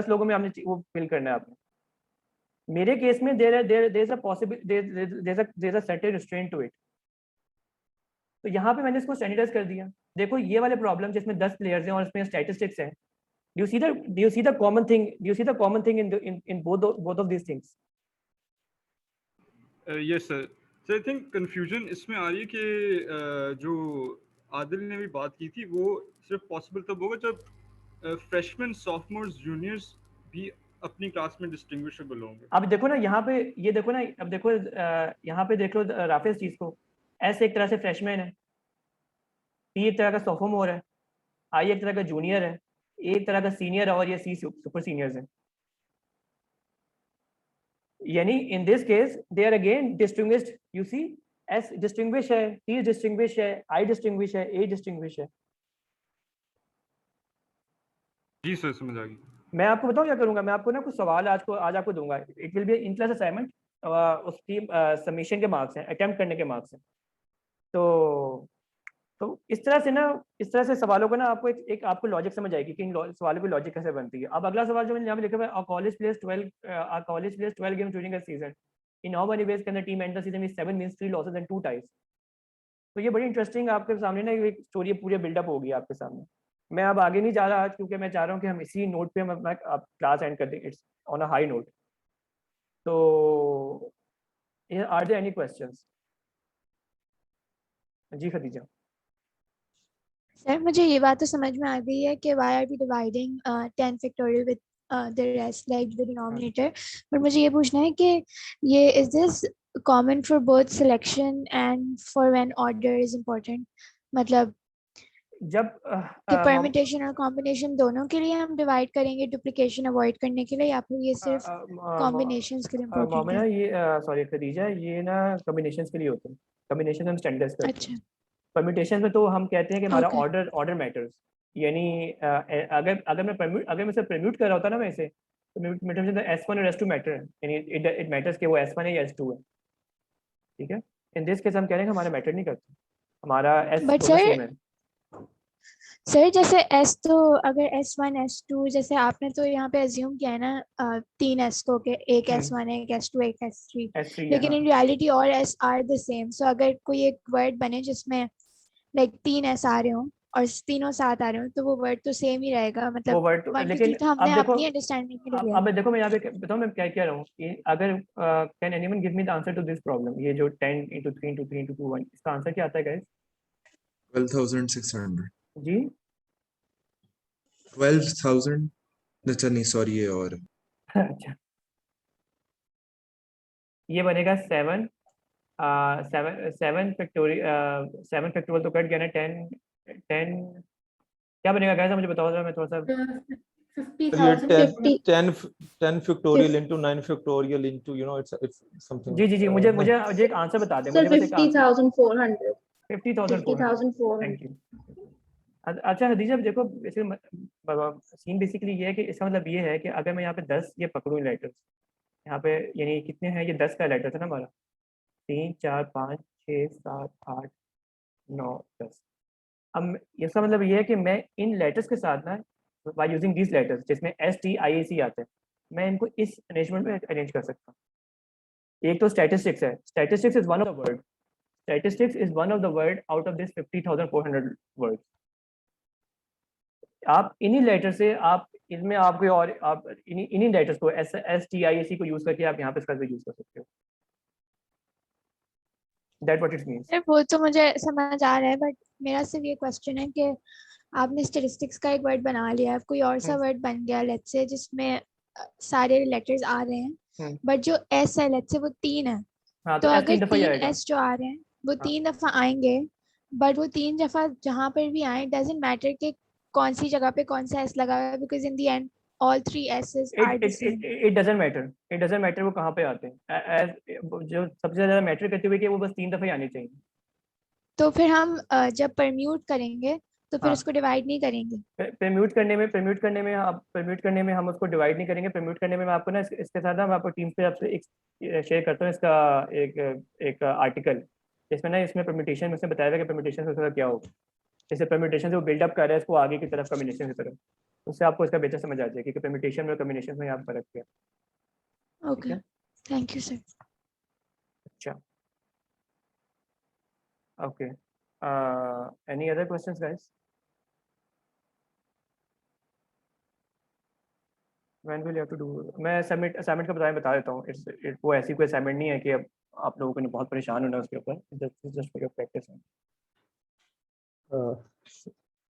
लोगों में आपने वो फिल करना है आपने। मेरे केस में there is a possible there is a certain restraint to it. तो यहाँ पे मैंने इसको स्टैंडर्डाइज कर दिया। देखो ये वाले प्रॉब्लम जिसमें 10 प्लेयर्स हैं और इसमें स्टैटिस्टिक्स हैं, do you see the common thing in both of these things? Yes sir. So I think confusion इसमें आ रही है कि जो आदिल ने भी बात की थी वो सिर्फ पॉसिबल तब होगा जब फ्रेशमैन सॉफ्टमोर्स जूनियर्स भी अपनी क्लास में डिस्टिंग्विशेबल होंगे। अब देखो ना यहाँ पे, ये देखो ना, अब देखो यहाँ पे देख लो राफेज चीज को, एस एक तरह से फ्रेशमैन है, टी एक तरह का सोफोमोर है, आई एक तरह का जूनियर है, एक तरह का सीनियर है और ये सी सुपर सीनियर्स हैं। यानी in this case they are again distinguished. You see S distinguish है, टी डिस्टिंग्विश है, आई डिस्टिंग्विश है, ए डिस्टिंग्विश है। जी सर समझ आ गई। मैं आपको बताऊं क्या करूंगा, मैं आपको ना कुछ सवाल आज आपको दूंगा। It will be in class assignment, उसकी सबमिशन के मार्क्स हैं, अटेम्प्ट करने के मार्क्स हैं। तो इस तरह से सवालों को ना आपको एक आपको लॉजिक समझ आएगी कि इन सवालों की लॉजिक कैसे बनती है। अब अगला सवाल जो मैंने यहाँ पे लिखा हुआ है, college players 12 games during a season, in how many ways can the team end the season with 7 wins 3 losses and 2 ties. तो ये बड़ी इंटरेस्टिंग आपके सामने ना एक स्टोरी पूरी बिल्डअप होगी आपके सामने। मैं अब आगे नहीं जा रहा आज, क्योंकि मैं चाह रहा हूँ कि हम इसी नोट पे हम क्लास एंड कर दें, it's on a high note. तो आर देयर एनी क्वेश्चंस? जी खदीजा। सर मुझे ये बात तो समझ में आ गई है कि why are we dividing 10 factorial with the rest like the denominator, पर मुझे ये पूछना है कि ये is this common for both selection and for when order is important? मतलब जब कि permutation और combination दोनों के लिए हम डिवाइड करेंगे duplication अवॉइड करने के लिए, या फिर ये सिर्फ combinations के लिए important मोमिना, है? ये सॉरी खदीजा, ये ना कॉम्बिनेशंस के लिए होते हैं। कॉम्बिनेशन हम स्टैंडर्डाइज करते हैं। अच्छा, परम्यूटेशन में तो हम कहते हैं कि हमारा Okay. Order matters. यानी अगर मैं इसे परम्यूट कर रहा होता ना मैं इसे, तो मतलब S1 और S2 मैटर है, यानी इट मैटर्स कि वो S1 है या S2 है। ठीक है, इन दिस केस हम कह रहे हैं हमारा मैटर नहीं करता, हमारा S But दोनों sir, सेम है। सर जैसे S तो अगर S1 S2 जैसे आपने तो यहाँ पे अज्यूम किया है ना 3 S को के एक S1 है, एक S2 एक S3, S3 लेकिन इन रियलिटी और S आर द सेम। सो अगर कोई एक वर्ड बने जिसमें लाइक 3 S आ रहे हो और तीनों साथ आ रहे हो, तो वो वर्ड तो सेम ही रहेगा, वो मतलब वर्ड 1 to लेकिन 3 तो हमने अब देखो, अपनी अंडरस्टैंडिंग के लिए लिया। अब देखो मैं यहाँ पे बताऊँ मैं क्या कह रहा हूँ कि अगर can anyone give me the answer to this problem, ये जो 10 into 3 into 3 into 2 1, इसका आंसर क्या आता है गाइस? 12,600। जी 12,000। अच्छा नहीं सॉरी, ये और अच्छा, ये बनेगा 7 7 फैक्टोरियल तो कट गया ना, 10 क्या बनेगा गाइस मुझे बताओ जरा, मैं थोड़ा सा 50,000 10 factorial into 9 factorial into it's something. जी मुझे एक आंसर बता दें, Sir, मुझे बस एक आंसर। 50,400. 50,400। Thank you. अच्छा हदीजा देखो, सीन बेसिकली ये है कि इसका मतलब ये है कि अगर मैं यहाँ पे 10 ये पकड़ूँ लेटर्स, यहाँ पे यानी कितने हैं, ये 10 का लेटर था ना हमारा, 3 4 5 6 7 8 9 10। अब इसका मतलब ये है कि मैं इन लेटर्स के साथ ना, बाय यूजिंग दीज लेटर्स जिसमें STIAC आते हैं, मैं इनको इस अरेंजमेंट में अरेंज कर सकता हूँ। एक तो स्टैटिस्टिक्स है, statistics is one of the word, statistics is one of the word out of this 50,400 word. आप इन्हीं लेटर से आप इनमें आपको और आप इन्हीं लेटर्स को STIAC को यूज करके आप यहाँ पे इसका यूज कर सकते हो। That what it means. Sir वो तो मुझे समझ आ रहा है, बट मेरा सिर्फ ये क्वेश्चन है कि आपने स्टैटिस्टिक्स का एक वर्ड बना लिया है, कोई और सा वर्ड बन गया लेट्स से जिसमें सारे लेटर्स आ रहे हैं, बट जो एस है लेट्स से वो 3 है, हाँ तो तो S अगर 3 दफा ही 3 आएगा। एस जो आ रहे हैं वो हाँ। 3 दफा आएंगे, बट वो 3 दफा जहाँ पर भी आए डजंट मैटर कि कौन सी जगह पे कौन सा एस लगा हुआ है, because in the end all 3 S's are the same. It doesn't matter. It doesn't matter वो कहाँ पे आते हैं। जो सबसे ज्यादा मैटर करते हुए कि वो बस 3 दफा ही आने चाहिए। तो फिर हम जब परम्यूट करेंगे तो फिर हाँ। उसको डिवाइड नहीं करेंगे। परम्यूट करने में हम उसको डिवाइड नहीं करेंगे। परम्यूट करने में मैं आपको ना इसके साथ ना मैं आपको टीम पे आपसे एक शेयर करता हूँ इसका एक आर्टिकल, जिसमें ना इसमें परम्यूटेशन में उसने बताया था कि परम्यूटेशन से क्या होगा। जैसे परम्यूटेशन से वो बिल्डअप कर रहा है इसको आगे की तरफ कॉम्बिनेशन की तरफ, उससे आपको इसका बेहतर समझ आ जाएगी कि परम्यूटेशन में कॉम्बिनेशन में यहाँ फर्क क्या है। Okay, thank you sir. अच्छा, okay, any other questions guys? When will you have to do? मैं असाइनमेंट का बता देता हूँ। वो ऐसी कोई असाइनमेंट नहीं है कि अब आप लोगों को बहुत परेशान होना है उसके ऊपर। Just for your practice.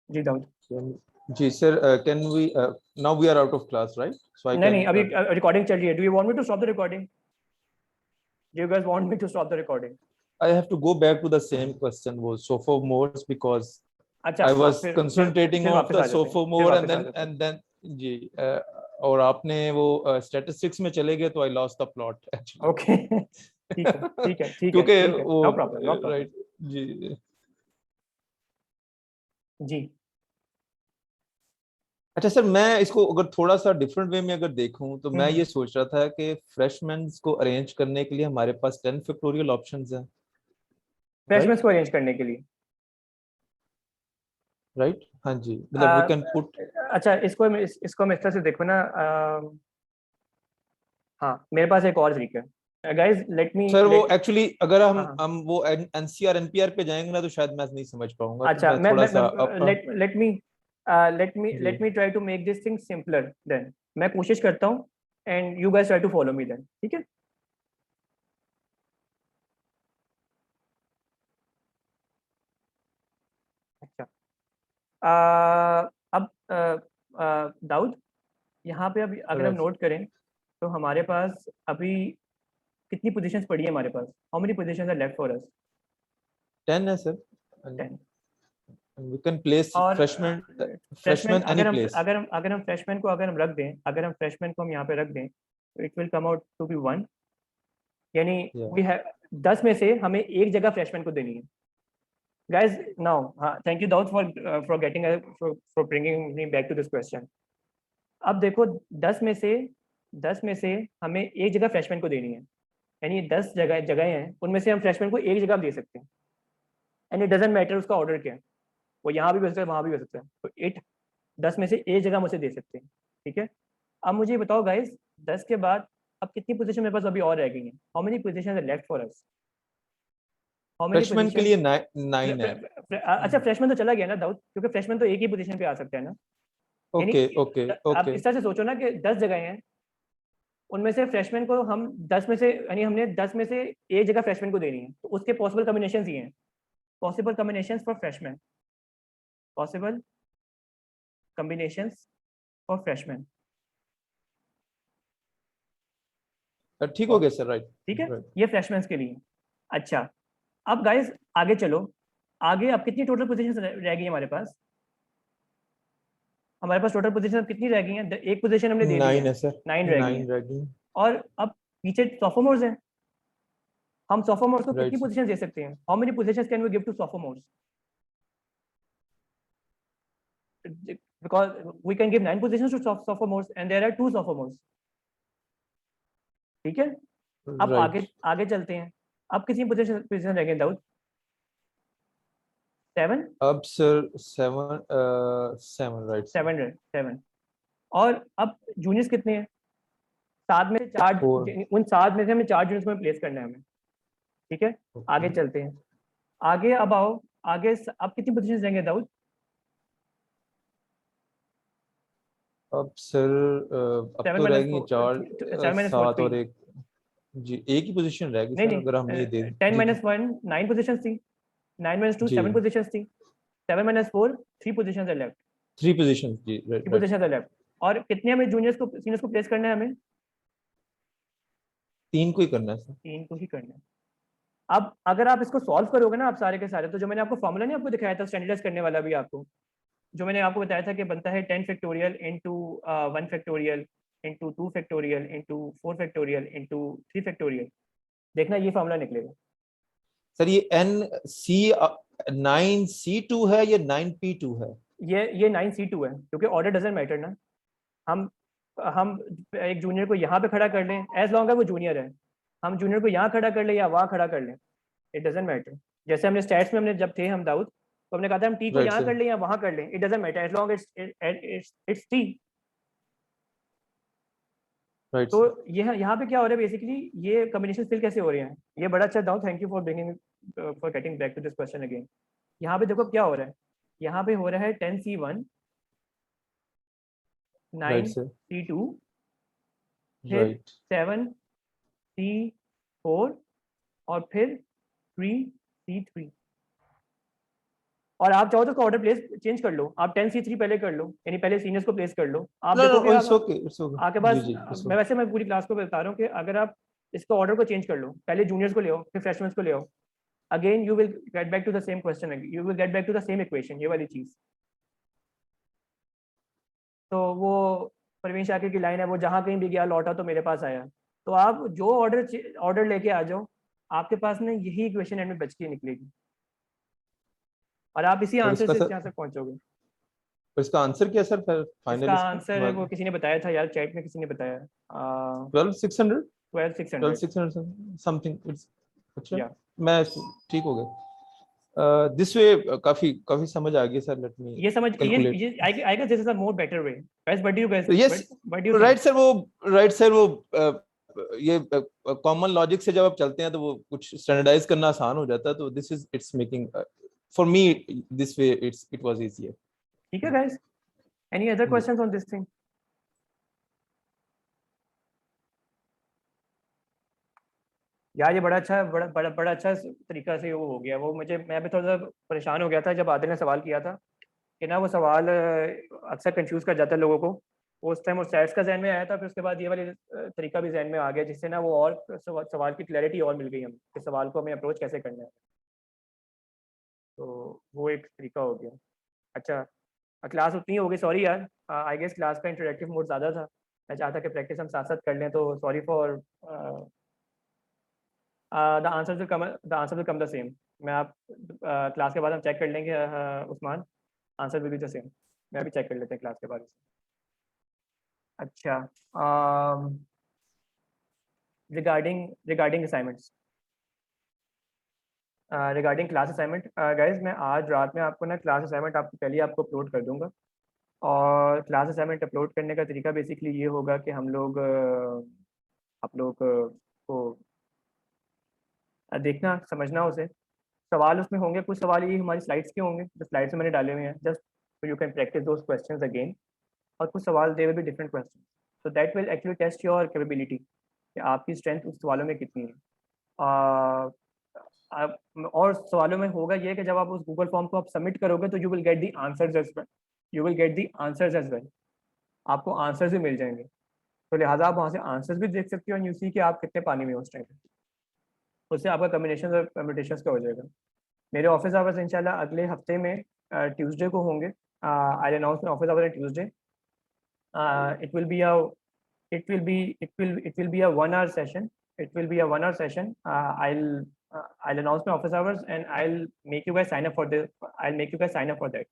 जी दाऊद जी sir, can we now we are out of class right, so I नहीं अभी रिकॉर्डिंग चल रही है। Do you want me to stop the recording? Do you guys want me to stop the recording? I have to go back to the same question, was sophomores, because अच्छा, I was फिर concentrating फिर on वापस the आ जाते हैं, फिर sophomore वापस आ and जाते हैं। then जी और आपने वो statistics में चले गए तो I lost the plot actually. Okay ठीक है क्योंकि वो नो प्रॉब्लम राइट जी जी। अच्छा सर, मैं इसको अगर थोड़ा सा डिफरेंट वे में अगर देखूं तो मैं हम्म। ये सोच रहा था कि फ्रेशमैन को अरेंज करने के लिए हमारे पास 10 फैक्टोरियल ऑप्शंस हैं फ्रेशमैन को अरेंज करने के लिए, राइट? हाँ जी, मतलब वी कैन पुट। अच्छा इसको हम इस तरह से देखो ना। हाँ मेरे पास एक और तरीका है गाइस, लेट मी। सर वो एक्चुअली अगर हाँ। हम वो एनसीआर एनपीआर पे जाएंगे ना तो शायद मैं नहीं समझ पाऊंगा। तो अच्छा, मैं थोड़ा सा let me try to make this thing simpler then. मैं कोशिश करता हूँ and you guys try to follow me then. ठीक है? अच्छा, अब दाऊद यहाँ पे अभी अगर हम नोट करें तो हमारे पास अभी कितनी पोजीशंस पड़ी है हमारे पास? How many positions are left for us? 10 है sir. 10. We can place freshman any place. अगर हम फ्रेशमैन को अगर हम फ्रेशमैन को हम यहाँ पे रख दें तो it will come out to be 1, यानी वी हैव 10 में से हमें एक जगह फ्रेशमैन को देनी है गाइस। नाउ हाँ, thank you Daud for getting for bringing me back to this question. अब देखो 10 में से हमें एक जगह फ्रेशमैन को देनी है, यानी 10 जगह हैं, उनमें से हम फ्रेशमैन को एक जगह दे सकते हैं एंड इट डजंट मैटर उसका ऑर्डर क्या है, वो यहाँ भी हो सकता है वहाँ भी हो सकता है। तो 10 में से एक जगह मुझे दे सकते हैं। ठीक है, अब मुझे ये बताओ गाइस 10 के बाद अब कितनी पोजीशन मेरे पास अभी और रह गई हैं? How many positions are left for us? How many freshman के लिए 9 है। अच्छा, फ्रेशमैन तो चला गया ना दाऊद, क्योंकि फ्रेशमैन तो एक ही पोजीशन पे आ सकता है ना। ओके आप इस तरह से सोचो ना कि 10 जगह हैं, उनमें से फ्रेशमैन को हम 10 में से, यानी हमने 10 में से एक जगह फ्रेशमैन को देनी है, तो उसके पॉसिबल कॉम्बिनेशंस ये हैं। Possible combinations for freshman, possible combinations for freshman. ठीक हो गया सर, राइट? ठीक है, ये फ्रेशमैन के लिए। अच्छा, अब गाइस आगे चलो, आगे अब कितनी टोटल पोजीशंस रह गई हमारे पास? हमारे पास टोटल पोजीशन कितनी रह गई हैं? एक पोजीशन हमने दे दी 9 है सर। 9 रह गई हैं। और अब पीछे सोफोमोर्स हैं, हम सोफोमोर्स को कितनी पोजीशन दे सकते हैं? How many positions can we give to sophomores? because we can give 9 positions to sophomores and there are 2 sophomores. ठीक है, अब आगे चलते हैं। अब कितनी पोजीशन रह गए दाऊद? 7। अब सर 7 राइट? 7। और अब जूनियर्स कितने हैं? 7 में से 4, उन 7 में से हमें 4 जूनियर्स में प्लेस करना है हमें। ठीक है, आगे चलते हैं। आगे अब आओ, आगे अब कितनी पोजीशंस रहेंगे दाऊद? अब सर अब तो रहेंगी 4, 7 और 1 जी, एक ही पोजीशन रहेगी सर। अगर हम ये दे 10 - 1 9 पोजीशंस थी, 9 - 2 7 पोजीशंस थी, 7 - 4 3 पोजीशंस आर लेफ्ट। 3 पोजीशंस जी, राइट। 3 positions are left. और कितने हमें जूनियर्स को सीनियर्स को प्लेस करना है हमें? 3 को ही करना है सर, 3 को ही करना है। अब अगर आप इसको सॉल्व करोगे ना आप सारे के सारे, तो जो मैंने आपको फॉर्मूला नहीं आपको दिखाया था स्टैंडर्डाइज करने वाला भी आपको, जो मैंने आपको बताया था कि बनता है 10 factorial into 1 factorial into 2 factorial into 4 factorial into 3 factorial, देखना ये फॉर्मूला निकलेगा। सर ये NC9C2 है या 9P2 है? ये 9C2 है, क्योंकि ऑर्डर डजंट मैटर ना। हम एक जूनियर को यहाँ पे खड़ा कर लें, एज लॉन्ग एज वो जूनियर है, हम जूनियर को यहाँ खड़ा कर लें या वहाँ खड़ा कर लें, इट डजंट मैटर। जैसे हमने स्टैट्स में हमने जब थे हम दाऊद, तो हमने कहा था हम टी को यहाँ कर लें या वहाँ कर लें, it doesn't matter as long as it's. T यहाँ पे क्या हो रहा है बेसिकली, ये कॉम्बिनेशन फिल कैसे हो रहे हैं, ये बड़ा अच्छा Daud, thank you for bringing for getting back to this question again. यहाँ पे देखो क्या हो रहा है, यहाँ पे हो रहा है 10C1 9C2 फिर 7C4 और फिर 3C3। और आप चाहो तो उसका ऑर्डर प्लेस चेंज कर लो, आप 10C3 पहले कर लो, यानी पहले सीनियर्स को प्लेस कर लो। आप देखोगे आपके पास, मैं वैसे मैं पूरी क्लास को बता रहा हूँ कि अगर आप इसका ऑर्डर को चेंज कर लो, पहले जूनियर्स को ले आओ फिर फ्रेशमैन को ले आओ, again you will get back to the same question, you will get back to the same equation, ये वाली चीज। तो वो परवीन शाकिर की लाइन है, वो जहाँ कहीं भी गया लौटा तो मेरे पास आया। तो आप जो ऑर्डर लेके आ जाओ, आपके पास ना यही इक्वेशन एंड में बच के निकलेगी और आप इसी आंसर से यहाँ तक पहुंचोगे। तो इसका आंसर क्या सर फाइनल? इसका आंसर वो किसी ने बताया था यार, चैट में किसी ने बताया 12600 समथिंग। अच्छा मैं ठीक हो गया। दिस वे काफी समझ आ गई सर, लेट मी ये समझ ये I guess this is a more better way guys, but you guys yes right sir वो ये कॉमन लॉजिक से जब आप चलते हैं तो वो कुछ स्टैंडर्डाइज करना आसान हो जाता है, तो this is it's making for me this way it was easier. ठीक है guys, any other questions on this thing? यार ये बड़ा अच्छा तरीका से वो हो गया। वो मैं भी थोड़ा सा परेशान हो गया था जब आदिल ने सवाल किया था कि ना वो सवाल अक्सर कंफ्यूज कर जाता है लोगों को। उस टाइम वो स्टैट्स का जहन में आया था, फिर उसके बाद ये वाली तरीका भी जहन में आ गया, जिससे ना वो और सवाल की क्लैरिटी और मिल गई हमें कि सवाल को हमें अप्रोच कैसे करना है। तो वो एक तरीका हो गया। अच्छा क्लास उतनी हो गई, सॉरी यार, आई गेस क्लास का इंटरेक्टिव मोड ज़्यादा था, मैं चाहता कि प्रैक्टिस हम साथ साथ कर लें, तो sorry for the answer will come the same। मैं आप क्लास के बाद हम चेक कर लेंगे Usman, answer will be the same. मैं अभी चेक कर लेते हैं क्लास के बाद से। अच्छा regarding assignments, regarding class assignment guys, मैं आज रात में आपको ना क्लास असाइनमेंट पहले आपको अपलोड कर दूंगा। और क्लास असाइनमेंट अपलोड करने का तरीका बेसिकली ये होगा कि हम लोग आप लोग को देखना समझना उसे, सवाल उसमें होंगे, कुछ सवाल ये हमारी स्लाइड्स के होंगे जो स्लाइड्स में मैंने डाले हुए हैं, just so you can practice those questions again. और कुछ सवाल they will be different question, so that will actually test your capability कि आपकी स्ट्रेंथ उस सवालों में कितनी है। और सवालों में होगा ये कि जब आप उस गूगल फॉर्म को आप सबमिट करोगे तो you will get the answers as well, आपको आंसर्स भी मिल जाएंगे। तो लिहाजा आप वहाँ से आंसर्स भी देख सकते हो, एंड यू सी कि आप कितने पानी में हो उस टाइम, उससे आपका कॉम्बिनेशन और परम्यूटेशंस का हो जाएगा। मेरे ऑफिस आवर्स इंशाल्लाह अगले हफ्ते में ट्यूसडे को होंगे। आई announce my office hours Tuesday. It will be a 1 hour session। I'll announce my office hours and I'll make you guys sign up for that।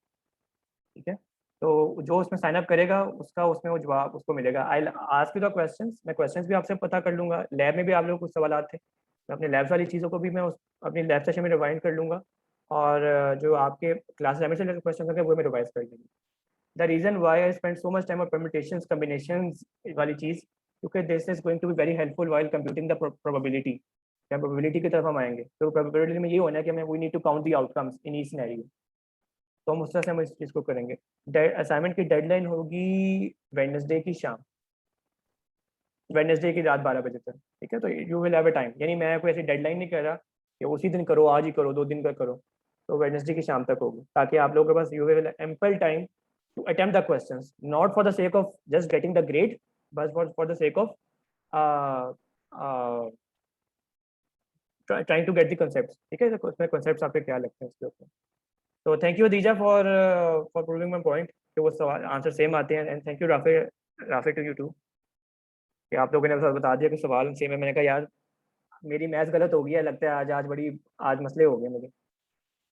ठीक है, तो जो उसमें साइन अप करेगा उसमें वो जवाब उसको मिलेगा। I'll ask you the questions, मैं क्वेश्चंस भी आपसे पता कर लूँगा। लैब में भी आप लोग कुछ सवाल थे, मैं अपने लैब्स वाली चीज़ों को भी मैं अपनी लैब सेशन में रिवाइंड कर लूँगा, और जो आपके क्लास असाइनमेंट से रिलेटेड क्वेश्चन होंगे वो मैं रिवाइज कर लूँगा। The reason why I spend so much time on permutations combinations वाली चीज़, क्योंकि this is going to be very helpful while computing the probability. जब प्रोबेबिलिटी की तरफ हम आएंगे तो प्रोबेबिलिटी में ये होना है कि हमें we need to count the outcomes in each scenario, तो हम उस तरह से हम इस चीज़ को करेंगे। असाइनमेंट की डेडलाइन होगी वेडनेसडे की शाम, वेडनेसडे की रात 12 बजे तक। ठीक है, तो you will have a time, यानी मैं कोई ऐसी डेडलाइन नहीं कर रहा कि उसी दिन करो, आज ही करो, 2 दिन का करो, तो वेडनेसडे की शाम तक होगी, ताकि आप लोगों के पास you will ample time to attempt the questions, not for the sake of just getting the grade, but for the sake of trying to get the concepts. ठीक है, तो उसमें concepts आपके क्या लगते हैं इसके ऊपर. So thank you Adija for proving my point कि वो सवाल आंसर सेम आते हैं, and thank you Rafe to you too कि आप लोगों ने बता दिया कि सवाल सेम है. मैंने कहा यार मेरी मैथ्स गलत हो गई है, लगता है आज मसले हो गए मुझे.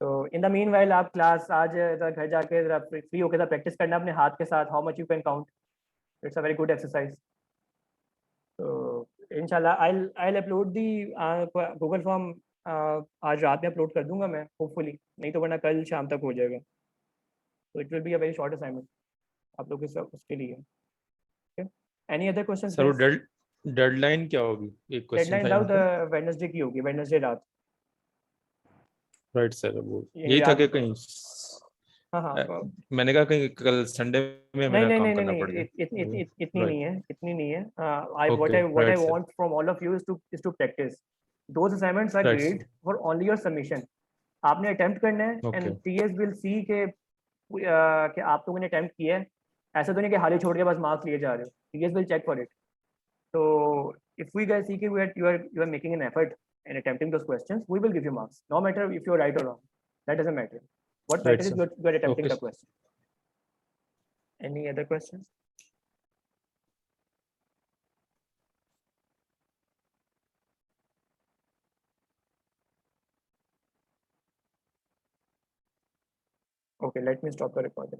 तो इन द मीन वाइल आप क्लास आज घर जाके फ्री होकर प्रैक्टिस करना अपने हाथ के साथ, how much you can count. It's a very good exercise. तो इंशाल्लाह I'll upload दी गूगल फॉर्म आज रात में अपलोड कर दूंगा मैं होपफुली, नहीं तो वरना कल शाम तक हो जाएगा. तो it will be a very short assignment आप लोग उसके लिए. Any other question? Sir deadline क्या होगी? एक क्वेश्चन था यहाँ पे. वेडनेसडे की होगी, वेडनेसडे रात. राइट सर, वो यही था कि कहीं हाँ मैंने कहा कहीं कल संडे में मेरा काम करना पड़ नहीं, गया. इतनी नहीं है. What I want from all of you is to practice. Those assignments are great for only your submission. आपने attempt करना है and TS will see कि आप लोगों ने attempt किया है. ऐसा तो नहीं कि हाल ही छोड़ के बस मार्क्स लिए जा रहे हो. TS will check for it. So if we guys see that you are making an effort in attempting those questions, we will give you marks, no matter if you're right or wrong. That doesn't matter. What matters is you are attempting the question. Any other questions? Okay, let me stop the recording.